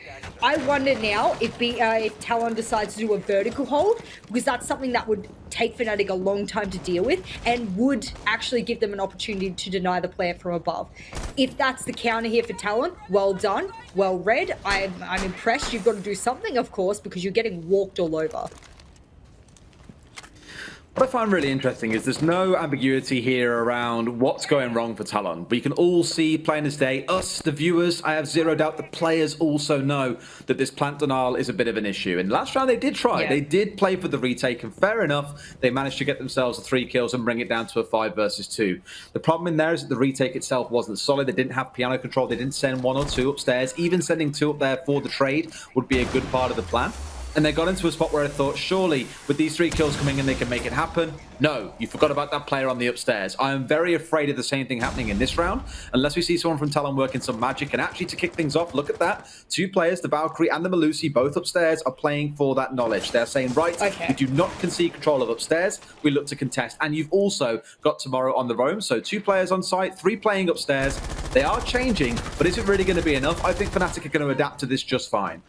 I wonder now if Talon decides to do a vertical hold, because that's something that would take Fnatic a long time to deal with and would actually give them an opportunity to deny the plant from above. If that's the counter here for Talon, well done, well read. I'm impressed. You've got to do something, of course, because you're getting walked all over. What I find really interesting is there's no ambiguity here around what's going wrong for Talon. We can all see plain as day, us, the viewers, I have zero doubt the players also know that this plant denial is a bit of an issue. And last round they did try. Yeah. They did play for the retake, and fair enough, they managed to get themselves the 3 kills and bring it down to a 5 versus 2. The problem in there is that the retake itself wasn't solid. They didn't have piano control. They didn't send 1 or 2 upstairs. Even sending 2 up there for the trade would be a good part of the plan. And they got into a spot where I thought, surely, with these 3 kills coming in, they can make it happen. No, you forgot about that player on the upstairs. I am very afraid of the same thing happening in this round, unless we see someone from Talon working some magic. And actually, to kick things off, look at that. 2 players, the Valkyrie and the Melusi, both upstairs, are playing for that knowledge. They're saying, right, okay, we do not concede control of upstairs. We look to contest. And you've also got tomorrow on the roam. So 2 players on site, 3 playing upstairs. They are changing, but is it really going to be enough? I think Fnatic are going to adapt to this just fine.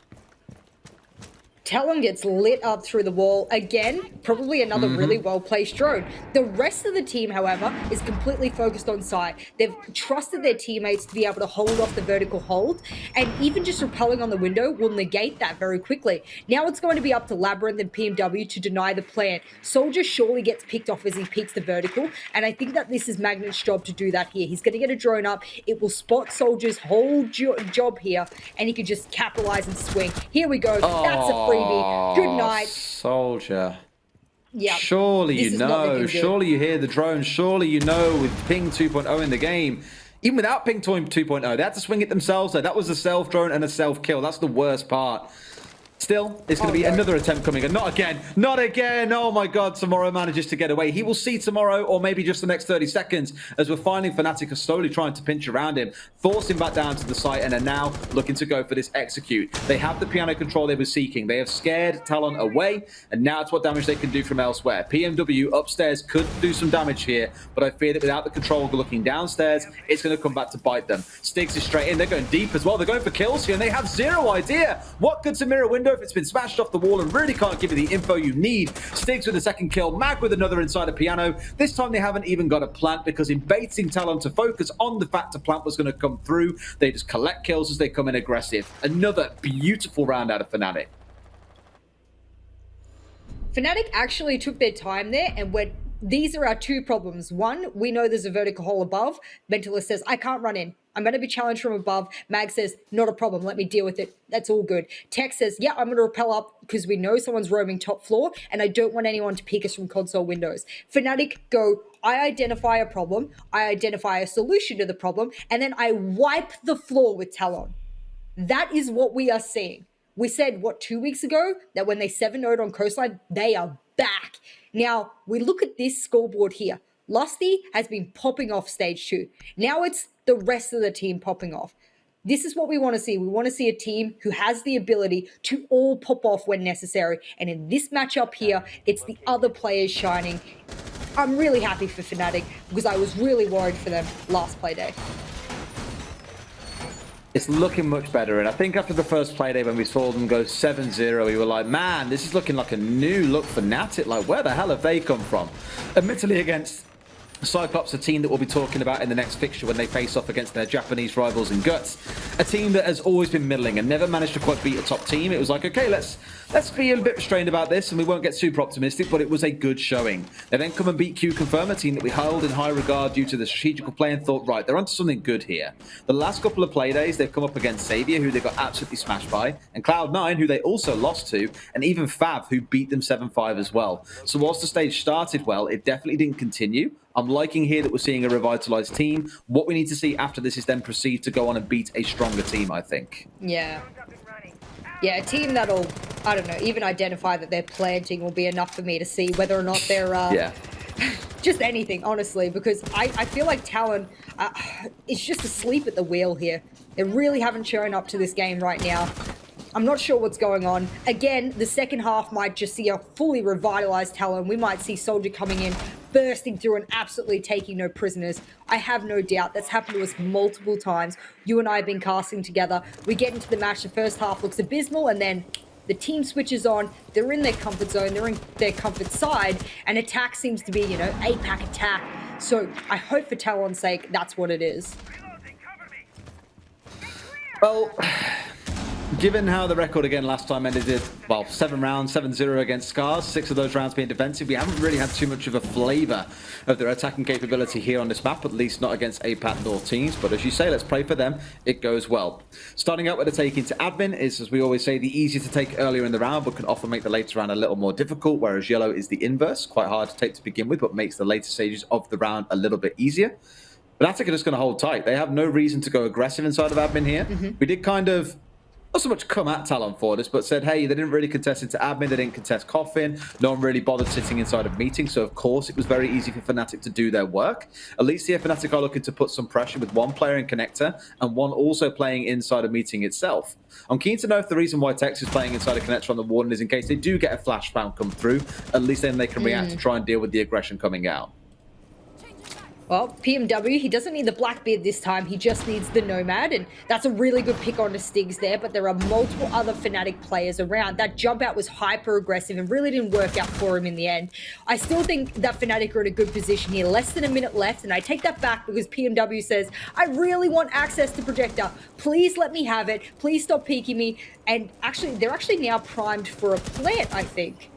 Talon gets lit up through the wall. Again, probably another really well-placed drone. The rest of the team, however, is completely focused on site. They've trusted their teammates to be able to hold off the vertical hold, and even just repelling on the window will negate that very quickly. Now it's going to be up to Labyrinth and PMW to deny the plant. Soldier surely gets picked off as he peeks the vertical, and I think that this is Magnet's job to do that here. He's going to get a drone up. It will spot Soldier's whole job here, and he can just capitalize and swing. Here we go. That's a freebie. Good night. Soldier. Yeah. Surely you know. Surely you hear the drone. Surely you know with ping 2.0 in the game. Even without ping 2.0, they had to swing it themselves. Though. That was a self drone and a self kill. That's the worst part. Still, it's going to be another attempt coming, and not again, not again. Oh my God, Tomorrow manages to get away. He will see tomorrow, or maybe just the next 30 seconds, as we're finding Fnatic are slowly trying to pinch around him, force him back down to the site, and are now looking to go for this execute. They have the piano control they were seeking. They have scared Talon away, and now it's what damage they can do from elsewhere. PMW upstairs could do some damage here, but I fear that without the control looking downstairs, it's going to come back to bite them. Stiggs is straight in. They're going deep as well. They're going for kills here, and they have zero idea what good's a mirror window if it's been smashed off the wall and really can't give you the info you need. Stiggs with a second kill, Mag with another inside a piano. This time they haven't even got a plant, because in baiting Talon to focus on the fact a plant was going to come through, they just collect kills as they come in aggressive. Another beautiful round out of Fnatic. Fnatic actually took their time there and went, these are our 2 problems. One, we know there's a vertical hole above. Mentalist says, I can't run in. I'm going to be challenged from above. Mag says, not a problem. Let me deal with it. That's all good. Tech says, yeah, I'm going to rappel up because we know someone's roaming top floor and I don't want anyone to peek us from console windows. Fnatic go, I identify a problem. I identify a solution to the problem. And then I wipe the floor with Talon. That is what we are seeing. We said, what, 2 weeks ago, that when they 7-0'd on Coastline, they are back. Now, we look at this scoreboard here. Lusty has been popping off stage 2. Now it's the rest of the team popping off. This is what we want to see. We want to see a team who has the ability to all pop off when necessary. And in this matchup here, it's the other players shining. I'm really happy for Fnatic because I was really worried for them last Playday. It's looking much better, and I think after the first Playday when we saw them go 7-0, we were like, man, this is looking like a new look for Fnatic. Like, where the hell have they come from? Admittedly against Cyclops, a team that we'll be talking about in the next fixture when they face off against their Japanese rivals in Guts. A team that has always been middling and never managed to quite beat a top team. It was like, okay, let's be a bit restrained about this and we won't get super optimistic, but it was a good showing. They then come and beat Q Confirm, a team that we held in high regard due to the strategical play, and thought, right, they're onto something good here. The last couple of Playdays, they've come up against Xavier, who they got absolutely smashed by, and Cloud9, who they also lost to, and even Fav, who beat them 7-5 as well. So whilst the stage started well, it definitely didn't continue. I'm liking here that we're seeing a revitalized team. What we need to see after this is then proceed to go on and beat a stronger team, I think. Yeah. Yeah, a team that'll, I don't know, even identify that they're planting will be enough for me to see whether or not they're, yeah. just anything, honestly, because I feel like Talon is just asleep at the wheel here. They really haven't shown up to this game right now. I'm not sure what's going on. Again, the second half might just see a fully revitalized Talon. We might see Soldier coming in, bursting through and absolutely taking no prisoners. I have no doubt that's happened to us multiple times. You and I have been casting together. We get into the match, the first half looks abysmal, and then the team switches on, they're in their comfort zone, they're in their comfort side, and attack seems to be, you know, APAC attack. So I hope for Talon's sake, that's what it is. Well, given how the record again last time ended, well, 7 rounds, 7-0 against Scars, 6 of those rounds being defensive, we haven't really had too much of a flavour of their attacking capability here on this map, at least not against APAC North teams. But as you say, let's pray for them. It goes well. Starting out with a take into admin is, as we always say, the easier to take earlier in the round, but can often make the later round a little more difficult, whereas yellow is the inverse, quite hard to take to begin with, but makes the later stages of the round a little bit easier. But Fnatic are just going to hold tight. They have no reason to go aggressive inside of admin here. We did kind of, not so much come at Talon for this, but said, hey, they didn't really contest into admin, they didn't contest Coffin, no one really bothered sitting inside of meetings, so of course it was very easy for Fnatic to do their work. At least here Fnatic are looking to put some pressure with one player in connector and one also playing inside a meeting itself. I'm keen to know if the reason why Tex is playing inside a connector on the Warden is in case they do get a flash round come through, at least then they can react to try and deal with the aggression coming out. Well, PMW, he doesn't need the Blackbeard this time, he just needs the Nomad, and that's a really good pick on the Stigs there, but there are multiple other Fnatic players around. That jump out was hyper aggressive and really didn't work out for him in the end. I still think that Fnatic are in a good position here, less than a minute left, and I take that back because PMW says, I really want access to Projector. Please let me have it, please stop peeking me, and actually, they're actually now primed for a plant, I think.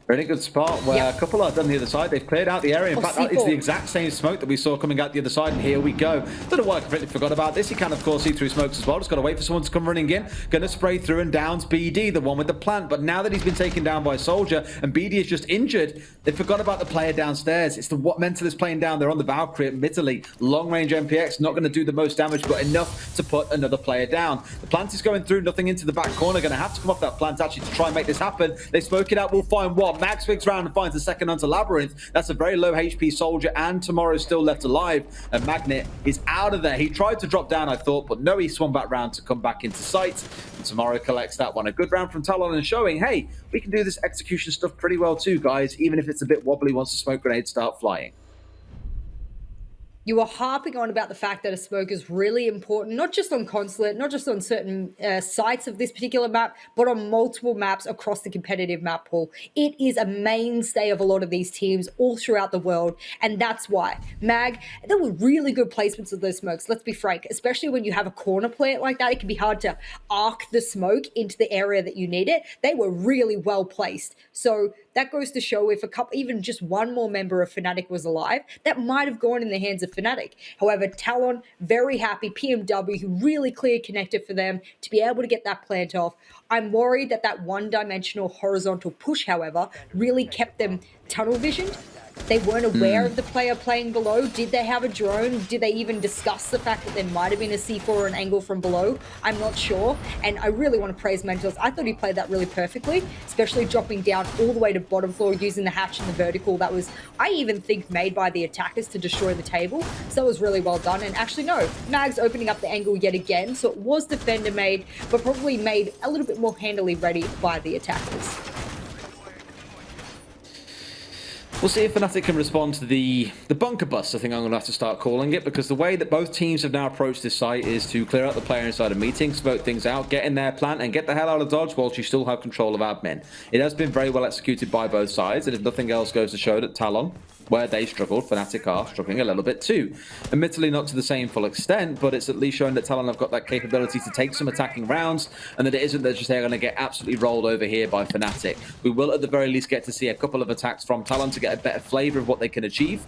Really good spot where a couple are done the other side. They've cleared out the area. In fact, that is the exact same smoke that we saw coming out the other side. And here we go. Don't know why I completely forgot about this. You can, of course, see through smokes as well. Just got to wait for someone to come running in. Going to spray through and downs BD, the one with the plant. But now that he's been taken down by a soldier and BD is just injured, they forgot about the player downstairs. It's the what Mental is playing down there on the Valkyrie, admittedly. Long-range MPX, not going to do the most damage, but enough to put another player down. The plant is going through, nothing into the back corner. Going to have to come off that plant actually to try and make this happen. They smoke it out. We'll find what? Max picks round and finds the second onto Labyrinth. That's a very low HP soldier, and Tomorrow's still left alive. And Magnet is out of there. He tried to drop down, I thought, but no, he swung back round to come back into sight. And Tomorrow collects that one. A good round from Talon and showing, hey, we can do this execution stuff pretty well too, guys, even if it's a bit wobbly once the smoke grenades start flying. You are harping on about the fact that a smoke is really important, not just on Consulate, not just on certain sites of this particular map, but on multiple maps across the competitive map pool. It is a mainstay of a lot of these teams all throughout the world, and that's why. Mag, there were really good placements of those smokes, let's be frank, especially when you have a corner plant like that. It can be hard to arc the smoke into the area that you need it. They were really well placed. So that goes to show if a couple, even just one more member of Fnatic was alive, that might have gone in the hands of Fnatic. However, Talon, very happy. PMW, who really clear connected for them to be able to get that plant off. I'm worried that that one-dimensional horizontal push, however, really kept them tunnel visioned. They weren't aware of the player playing below. Did they have a drone? Did they even discuss the fact that there might have been a C4 or an angle from below? I'm not sure. And I really want to praise Mentals. I thought he played that really perfectly, especially dropping down all the way to bottom floor using the hatch and the vertical. That was, I even think, made by the attackers to destroy the table. So that was really well done. And actually, no, Mag's opening up the angle yet again. So it was defender made, but probably made a little bit more handily ready by the attackers. We'll see if Fnatic can respond to the bunker bust, I think I'm going to have to start calling it, because the way that both teams have now approached this site is to clear out the player inside a meeting, smoke things out, get in their plant, and get the hell out of dodge whilst you still have control of admin. It has been very well executed by both sides, and if nothing else goes to show that Talon, where they struggled, Fnatic are struggling a little bit too. Admittedly not to the same full extent, but it's at least shown that Talon have got that capability to take some attacking rounds, and that it isn't that just they're going to get absolutely rolled over here by Fnatic. We will at the very least get to see a couple of attacks from Talon to get a better flavour of what they can achieve.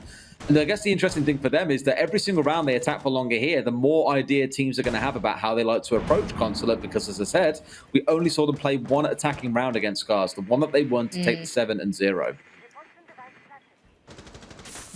And I guess the interesting thing for them is that every single round they attack for longer here, the more idea teams are going to have about how they like to approach Consulate, because as I said, we only saw them play one attacking round against Scars, the one that they won to take the 7-0.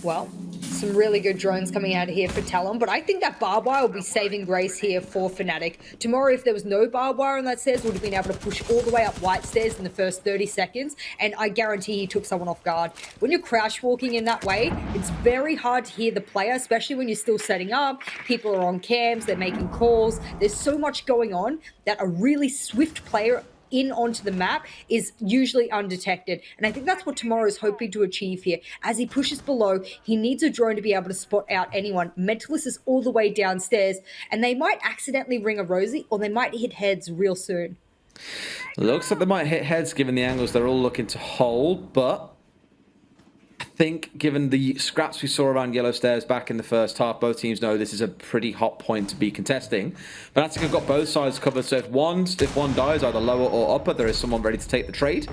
Well, some really good drones coming out of here for Talon, but I think that barbed wire will be saving grace here for Fnatic. Tomorrow, if there was no barbed wire on that stairs, would have been able to push all the way up white stairs in the first 30 seconds, and I guarantee he took someone off guard. When you're crouch walking in that way, it's very hard to hear the player, especially when you're still setting up. People are on cams, they're making calls. There's so much going on that a really swift player in onto the map is usually undetected. And I think that's what Tomorrow is hoping to achieve here. As he pushes below, he needs a drone to be able to spot out anyone. Mentalist is all the way downstairs, and they might accidentally ring a Rosie, or they might hit heads real soon. Looks like they might hit heads given the angles they're all looking to hold, but I think given the scraps we saw around Yellow Stairs back in the first half, both teams know this is a pretty hot point to be contesting. Fnatic have got both sides covered, so if one dies, either lower or upper, there is someone ready to take the trade.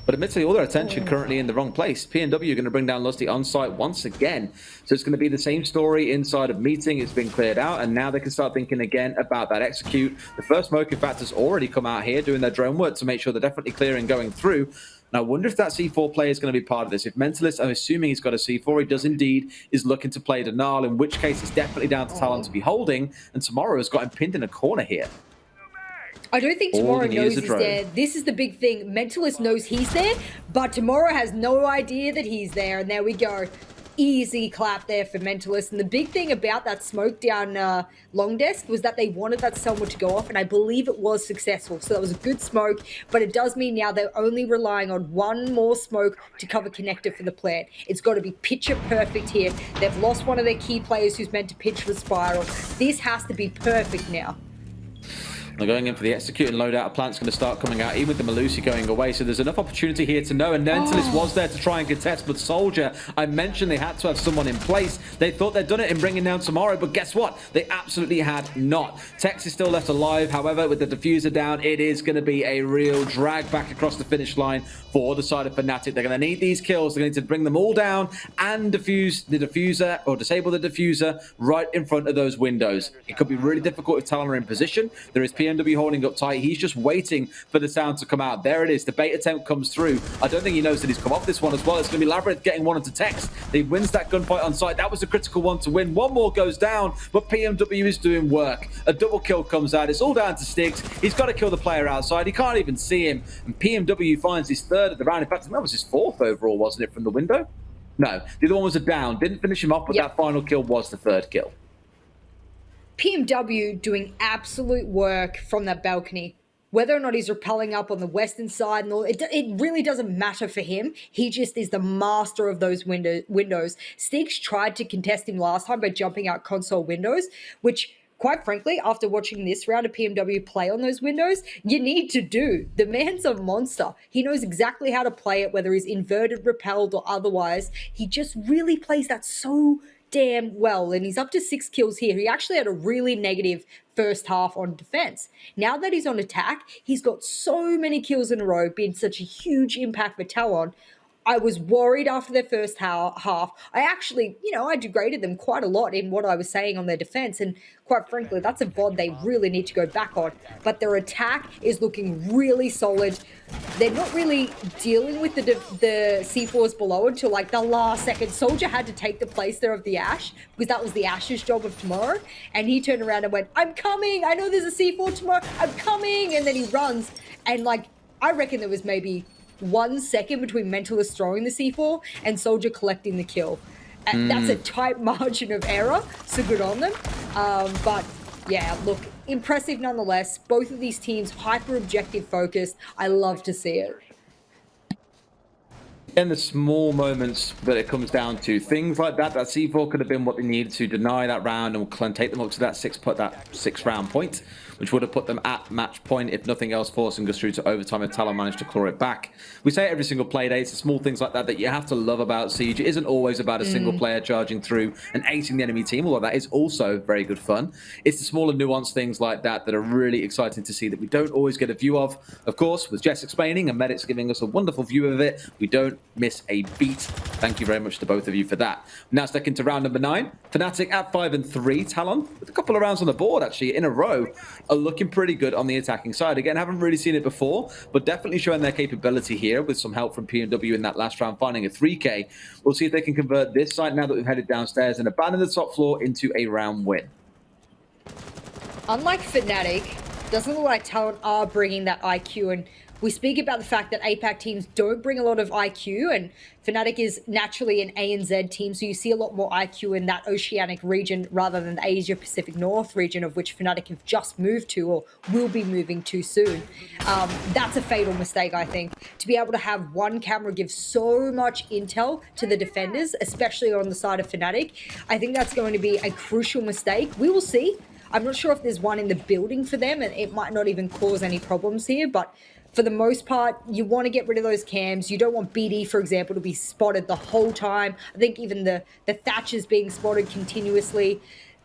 But admittedly, all their attention currently in the wrong place. PNW are going to bring down Lusty on site once again. So it's going to be the same story inside of meeting. It's been cleared out, and now they can start thinking again about that execute. The first smoke, in fact, has already come out here doing their drone work to make sure they're definitely clearing going through. And I wonder if that C4 player is going to be part of this. If Mentalist, I'm assuming he's got a C4, he does indeed, is looking to play Denial, in which case it's definitely down to Talon to be holding, and Tomorrow has got him pinned in a corner here. I don't think Tomorrow knows he's there. This is the big thing. Mentalist knows he's there, but Tomorrow has no idea that he's there. And there we go. Easy clap there for Mentalist. And the big thing about that smoke down long desk was that they wanted that someone to go off, and I believe it was successful. So that was a good smoke, but it does mean now they're only relying on one more smoke to cover connector for the plant. It's got to be picture perfect here. They've lost one of their key players who's meant to pitch for Spiral. This has to be perfect now. They're going in for the execute, and loadout of plants going to start coming out, even with the Malusi going away. So there's enough opportunity here to know. And Mentalist was there to try and contest, but Soldier, I mentioned they had to have someone in place. They thought they'd done it in bringing down Tomorrow, but guess what? They absolutely had not. Tex is still left alive. However, with the diffuser down, it is going to be a real drag back across the finish line for the side of Fnatic. They're going to need these kills. They're going to need to bring them all down and defuse the diffuser, or disable the diffuser right in front of those windows. It could be really difficult if Talon are in position. There is PMW holding up tight. He's just waiting for the sound to come out. There it is. The bait attempt comes through. I don't think he knows that he's come off this one as well. It's going to be Labyrinth getting one onto Tex. He wins that gunfight on site. That was a critical one to win. One more goes down, but PMW is doing work. A double kill comes out. It's all down to Sticks. He's got to kill the player outside. He can't even see him. And PMW finds his third of the round. In fact, that was his fourth overall, wasn't it, from the window? No, the other one was a down. Didn't finish him off, but that final kill was the third kill. PMW doing absolute work from that balcony. Whether or not he's rappelling up on the western side and all, it really doesn't matter for him. He just is the master of those windows. Sticks tried to contest him last time by jumping out console windows, which, quite frankly, after watching this round of PMW play on those windows, you need to do. The man's a monster. He knows exactly how to play it, whether he's inverted, repelled, or otherwise. He just really plays that so damn well, and he's up to 6 kills here. He actually had a really negative first half on defense. Now that he's on attack, he's got so many kills in a row, been such a huge impact for Talon. I was worried after their first half. I actually, I degraded them quite a lot in what I was saying on their defense, and quite frankly, that's a VOD they really need to go back on. But their attack is looking really solid. They're not really dealing with the C4s below until like the last second. Soldier had to take the place there of the Ashe, because that was the Ashe's job of Tomorrow, and he turned around and went, "I'm coming, I know there's a C4 tomorrow, I'm coming," and then he runs, and I reckon there was maybe 1 second between Mentalist throwing the C4 and Soldier collecting the kill. That's a tight margin of error, so good on them. But yeah, look, impressive nonetheless. Both of these teams hyper objective focused. I love to see it. In the small moments that it comes down to, things like that C4 could have been what they needed to deny that round and take them up to that 6 round point, which would have put them at match point, if nothing else, forcing us through to overtime if Talon managed to claw it back. We say it every single play day, it's the small things like that that you have to love about Siege. It isn't always about a single player charging through and acing the enemy team, although that is also very good fun. It's the smaller nuanced things like that that are really exciting to see that we don't always get a view of. Of course, with Jess explaining and Medic's giving us a wonderful view of it, we don't miss a beat. Thank you very much to both of you for that. Now stepping to round number 9. Fnatic at 5-3. Talon, with a couple of rounds on the board actually in a row, are looking pretty good on the attacking side. Again, haven't really seen it before, but definitely showing their capability here with some help from PMW in that last round, finding a 3K. We'll see if they can convert this side now that we've headed downstairs and abandon the top floor into a round win. Unlike Fnatic, doesn't look like Talon are bringing that IQ and We speak about the fact that APAC teams don't bring a lot of IQ, and Fnatic is naturally an ANZ team, so you see a lot more IQ in that oceanic region rather than the Asia Pacific North region, of which Fnatic have just moved to or will be moving to soon. That's a fatal mistake, I think. To be able to have one camera give so much intel to the defenders, especially on the side of Fnatic, I think that's going to be a crucial mistake. We will see. I'm not sure if there's one in the building for them, and it might not even cause any problems here, but for the most part, you want to get rid of those cams. You don't want BD, for example, to be spotted the whole time. I think even the Thatcher's being spotted continuously.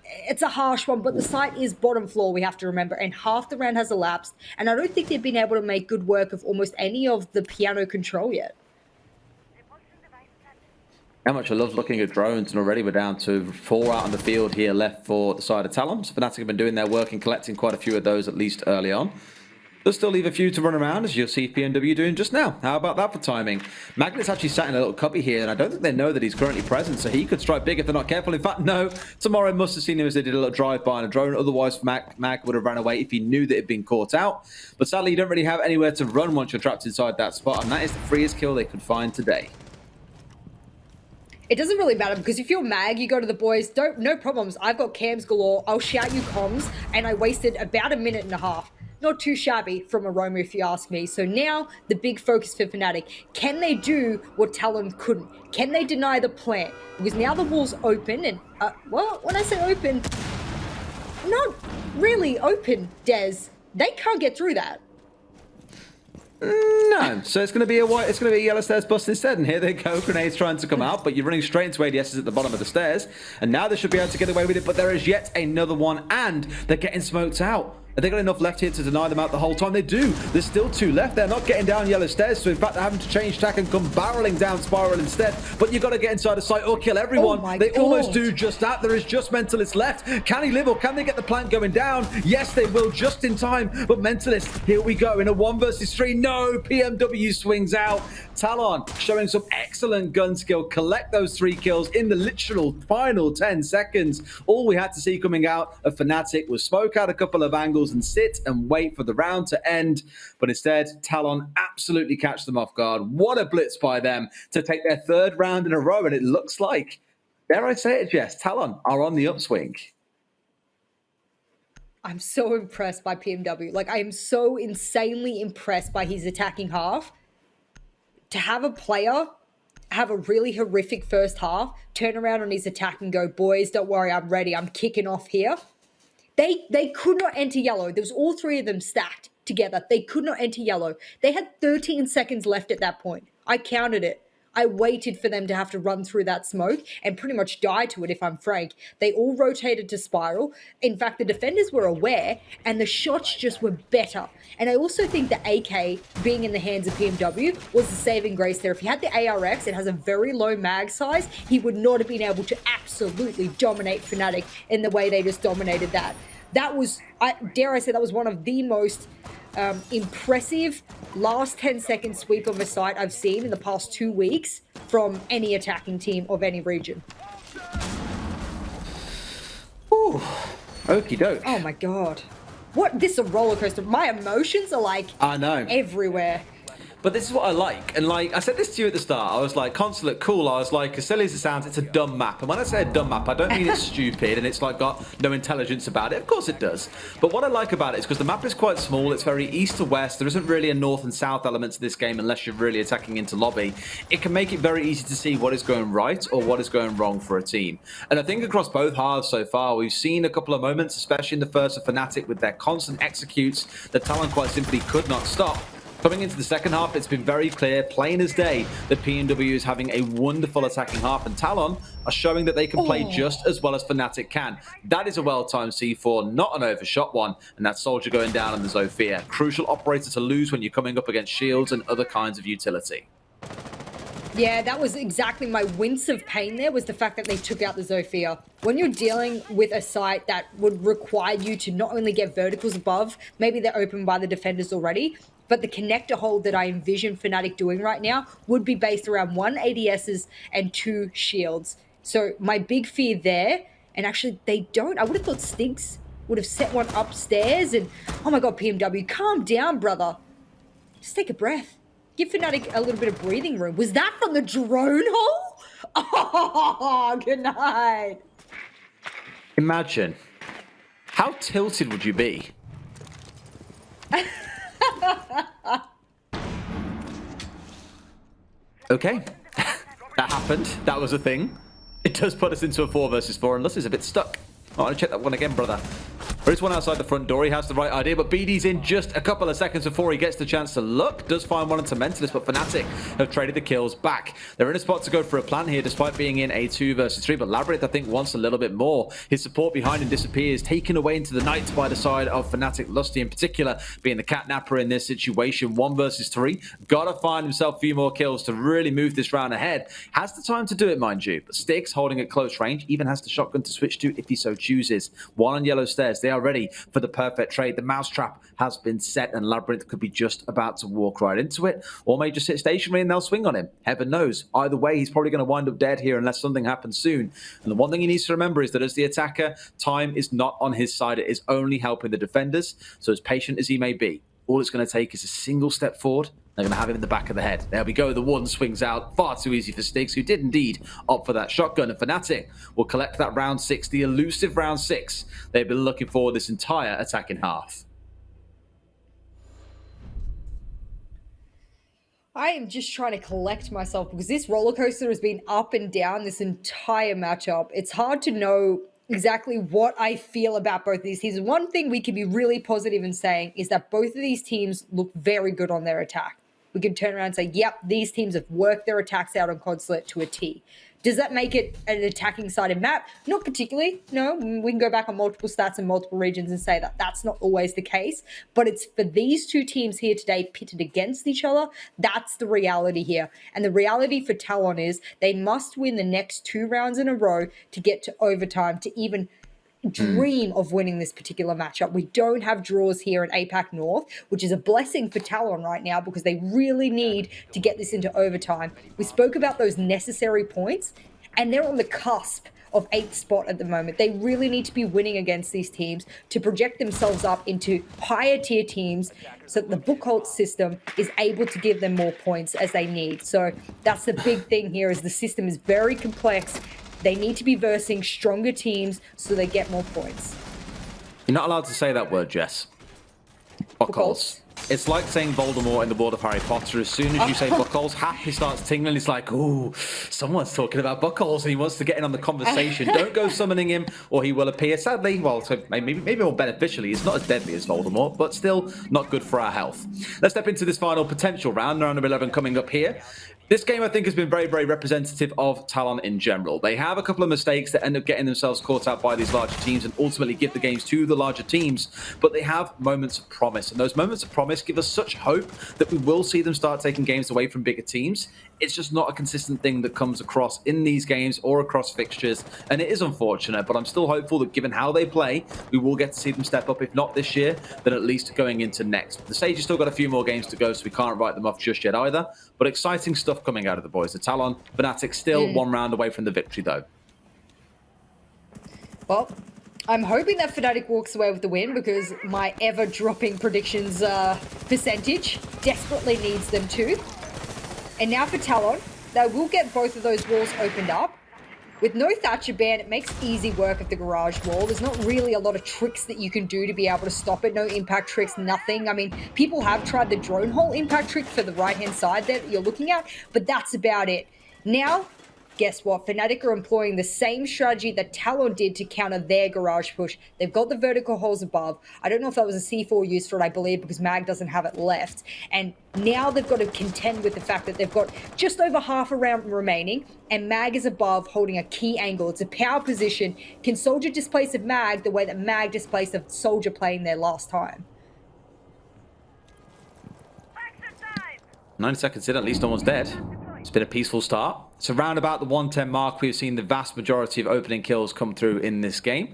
It's a harsh one, but the site is bottom floor, we have to remember, and half the round has elapsed, and I don't think they've been able to make good work of almost any of the piano control yet. How much I love looking at drones, and already we're down to 4 out on the field here left for the side of Talon. So Fnatic have been doing their work and collecting quite a few of those, at least early on. They'll still leave a few to run around, as you'll see PMW doing just now. How about that for timing? Magnet's actually sat in a little cubby here, and I don't think they know that he's currently present, so he could strike big if they're not careful. In fact, no. Tomorrow must have seen him as they did a little drive-by on a drone. Otherwise, Mag would have ran away if he knew that it had been caught out. But sadly, you don't really have anywhere to run once you're trapped inside that spot, and that is the freest kill they could find today. It doesn't really matter, because if you're Mag, you go to the boys, no problems. I've got cams galore. I'll shout you comms, and I wasted about a minute and a half. Not too shabby from Aroma, if you ask me. So now the big focus for Fnatic. Can they do what Talon couldn't? Can they deny the plant? Because now the wall's open, and well, when I say open, not really open, Des. They can't get through that. No, so it's going to be a yellow stairs bust instead, and here they go, grenades trying to come out, but you're running straight into ADSs at the bottom of the stairs, and now they should be able to get away with it, but there is yet another one, and they're getting smoked out. Have they got enough left here to deny them out the whole time? They do. There's still 2 left. They're not getting down yellow stairs, so in fact they're having to change tack and come barreling down spiral instead. But you've got to get inside the site or kill everyone. Oh they God. almost do just that. There is just Mentalist left. Can he live, or can they get the plant going down? Yes, they will, just in time. But Mentalist, here we go in a 1 versus 3. No, PMW swings out. Talon showing some excellent gun skill. Collect those 3 kills in the literal final 10 seconds. All we had to see coming out of Fnatic was smoke out a couple of angles and sit and wait for the round to end. But instead, Talon absolutely catch them off guard. What a blitz by them to take their 3rd round in a row. And it looks like, dare I say it, Jess, Talon are on the upswing. I'm so impressed by PMW. Like, I am so insanely impressed by his attacking half. To have a player have a really horrific first half, turn around on his attack and go, boys, don't worry, I'm ready. I'm kicking off here. They could not enter yellow. There was all 3 of them stacked together. They could not enter yellow. They had 13 seconds left at that point. I counted it. I waited for them to have to run through that smoke and pretty much die to it, if I'm frank. They all rotated to spiral. In fact, the defenders were aware, and the shots just were better. And I also think the AK being in the hands of PMW was the saving grace there. If he had the ARX, it has a very low mag size, he would not have been able to absolutely dominate Fnatic in the way they just dominated that. That was, dare I say, that was one of the most impressive last 10-second sweep of a site I've seen in the past 2 weeks from any attacking team of any region. Ooh, okie doke. Oh my god. What? This is a roller coaster. My emotions are like I know. everywhere. But this is what I like. And like, I said this to you at the start. I was like, Consulate, cool. I was like, as silly as it sounds, it's a dumb map. And when I say a dumb map, I don't mean it's stupid and it's like got no intelligence about it. Of course it does. But what I like about it is because the map is quite small. It's very east to west. There isn't really a north and south element to this game unless you're really attacking into lobby. It can make it very easy to see what is going right or what is going wrong for a team. And I think across both halves so far, we've seen a couple of moments, especially in the first of Fnatic with their constant executes that Talon quite simply could not stop. Coming into the second half, it's been very clear, plain as day, that PMW is having a wonderful attacking half, and Talon are showing that they can play just as well as Fnatic can. That is a well-timed C4, not an overshot one, and that Soldier going down on the Zofia. Crucial operator to lose when you're coming up against shields and other kinds of utility. Yeah, that was exactly my wince of pain there, was the fact that they took out the Zofia. When you're dealing with a site that would require you to not only get verticals above, maybe they're open by the defenders already, but the connector hold that I envision Fnatic doing right now would be based around 1 ADSs and 2 shields. So my big fear there, and actually they don't, I would have thought Stinks would have set one upstairs, and oh my god, PMW, calm down, brother. Just take a breath. Give Fnatic a little bit of breathing room. Was that from the drone hole? Oh, good night. Imagine. How tilted would you be? Okay. That happened. That was a thing. It does put us into a 4 versus 4, unless it's a bit stuck. I want to check that one again, brother. There is one outside the front door. He has the right idea, but BD's in just a couple of seconds before he gets the chance to look. Does find one into Mentalist, but Fnatic have traded the kills back. They're in a spot to go for a plan here, despite being in a 2 versus 3, but Labyrinth, I think, wants a little bit more. His support behind him disappears, taken away into the night by the side of Fnatic. Lusty, in particular, being the catnapper in this situation. 1 versus 3. Gotta find himself a few more kills to really move this round ahead. Has the time to do it, mind you, but Styx holding at close range, even has the shotgun to switch to if he so chooses. 1 on yellow stairs. They are ready for the perfect trade. The mousetrap has been set, and Labyrinth could be just about to walk right into it, or may just sit stationary and they'll swing on him. Heaven knows. Either way, he's probably going to wind up dead here unless something happens soon. And the one thing he needs to remember is that as the attacker, time is not on his side. It is only helping the defenders. So as patient as he may be, all it's going to take is a single step forward. They're going to have him in the back of the head. There we go. The one swings out. Far too easy for Styx, who did indeed opt for that shotgun. And Fnatic will collect that round 6, the elusive round 6 they've been looking for this entire attacking half. I am just trying to collect myself because this roller coaster has been up and down this entire matchup. It's hard to know exactly what I feel about both of these teams. One thing we can be really positive in saying is that both of these teams look very good on their attack. We can turn around and say, yep, these teams have worked their attacks out on Consulate to a T. Does that make it an attacking sided map? Not particularly. No, we can go back on multiple stats and multiple regions and say that that's not always the case. But it's for these two teams here today pitted against each other. That's the reality here. And the reality for Talon is they must win the next 2 rounds in a row to get to overtime to even dream of winning this particular matchup. We don't have draws here in APAC North, which is a blessing for Talon right now because they really need to get this into overtime. We spoke about those necessary points, and they're on the cusp of 8th spot at the moment. They really need to be winning against these teams to project themselves up into higher tier teams so that the Bookholt system is able to give them more points as they need. So that's the big thing here is the system is very complex. They need to be versing stronger teams so they get more points. You're not allowed to say that word, Jess. Bookholes. It's like saying Voldemort in the world of Harry Potter. As soon as you say Bookholes, happy starts tingling. It's like, ooh, someone's talking about Bookholes and he wants to get in on the conversation. Don't go summoning him or he will appear. Sadly, well, so maybe more beneficially, it's not as deadly as Voldemort, but still not good for our health. Let's step into this final potential round, round number 11 coming up here. This game, I think, has been very, very representative of Talon in general. They have a couple of mistakes that end up getting themselves caught out by these larger teams and ultimately give the games to the larger teams, but they have moments of promise. And those moments of promise give us such hope that we will see them start taking games away from bigger teams. It's just not a consistent thing that comes across in these games or across fixtures, and it is unfortunate, but I'm still hopeful that given how they play, we will get to see them step up, if not this year, then at least going into next. The stage has still got a few more games to go, so we can't write them off just yet either, but exciting stuff coming out of the boys. The Talon, Fnatic still 1 round away from the victory, though. Well, I'm hoping that Fnatic walks away with the win because my ever-dropping predictions percentage desperately needs them to. And now for Talon, they will get both of those walls opened up. With no Thatcher ban, it makes easy work of the garage wall. There's not really a lot of tricks that you can do to be able to stop it. No impact tricks, nothing. I mean, people have tried the drone hole impact trick for the right-hand side there that you're looking at, but that's about it. Now, guess what? Fnatic are employing the same strategy that Talon did to counter their garage push. They've got the vertical holes above. I don't know if that was a C4 used for it, I believe, because Mag doesn't have it left. And now they've got to contend with the fact that they've got just over half a round remaining, and Mag is above holding a key angle. It's a power position. Can Soldier displace a Mag the way that Mag displaced a Soldier playing there last time? 9 seconds in, at least no one's dead. It's been a peaceful start. So around about the 110 mark, we've seen the vast majority of opening kills come through in this game.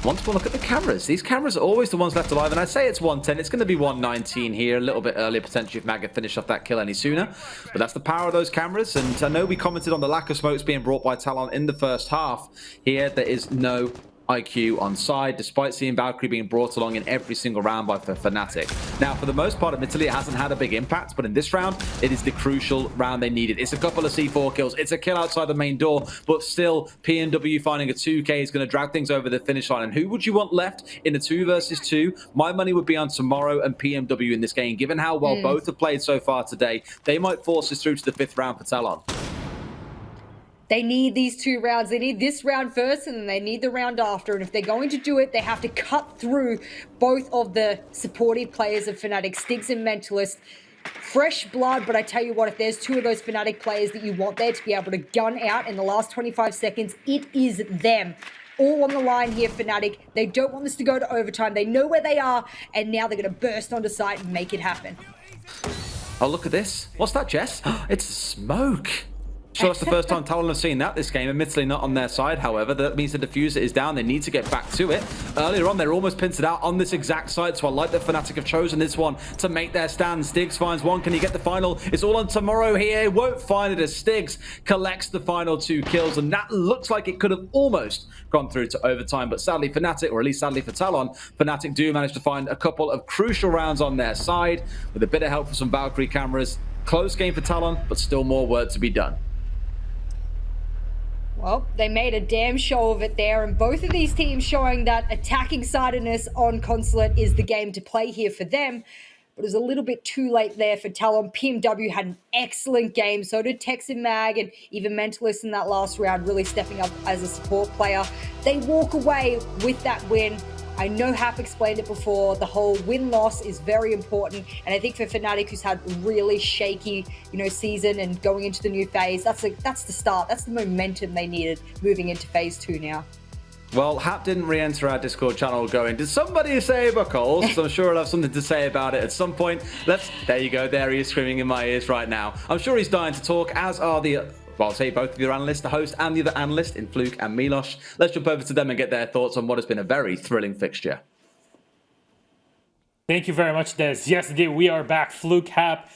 Once we look at the cameras, these cameras are always the ones left alive, and I say it's 110. It's going to be 119 here, a little bit earlier potentially if Mag had finished off that kill any sooner. But that's the power of those cameras, and I know we commented on the lack of smokes being brought by Talon in the first half. Here, there is no IQ on side, despite seeing Valkyrie being brought along in every single round by Fnatic. Now, for the most part, admittedly, it hasn't had a big impact, but in this round, it is the crucial round they needed. It's a couple of C4 kills. It's a kill outside the main door, but still, PNW finding a 2K is going to drag things over the finish line. And who would you want left in a 2 versus 2? My money would be on Tomorrow and PMW in this game. Given how well both have played so far today, they might force us through to the 5th round for Talon. They need these 2 rounds. They need this round first, and then they need the round after. And if they're going to do it, they have to cut through both of the supportive players of Fnatic, Stigs and Mentalist. Fresh blood, but I tell you what, if there's 2 of those Fnatic players that you want there to be able to gun out in the last 25 seconds, it is them. All on the line here, Fnatic. They don't want this to go to overtime. They know where they are, and now they're going to burst onto site and make it happen. Oh, look at this. What's that, Jess? It's smoke. Sure, that's the first time Talon have seen that this game. Admittedly not on their side, however. That means the diffuser is down. They need to get back to it. Earlier on, they were almost pincered out on this exact site, so I like that Fnatic have chosen this one to make their stand. Stigs finds one. Can he get the final? It's all on Tomorrow here. Won't find it as Stigs collects the final 2 kills, and that looks like it could have almost gone through to overtime, but sadly Fnatic, or at least sadly for Talon, Fnatic do manage to find a couple of crucial rounds on their side with a bit of help from some Valkyrie cameras. Close game for Talon, but still more work to be done. Well, they made a damn show of it there, and both of these teams showing that attacking sidedness on Consulate is the game to play here for them. But it was a little bit too late there for Talon. PMW had an excellent game, so did Tex and Mag, and even Mentalist in that last round, really stepping up as a support player. They walk away with that win. I know Hap explained it before. The whole win-loss is very important, and I think for Fnatic, who's had really shaky, season and going into the new phase, that's the start. That's the momentum they needed moving into phase 2 now. Well, Hap didn't re-enter our Discord channel going, did somebody say Buckles? So I'm sure he'll have something to say about it at some point. There you go. There he is screaming in my ears right now. I'm sure he's dying to talk, as are I'll say both of your analysts, the host and the other analyst in Fluke and Milosh. Let's jump over to them and get their thoughts on what has been a very thrilling fixture. Thank you very much, Des. Yes, indeed, we are back. Fluke, Hap,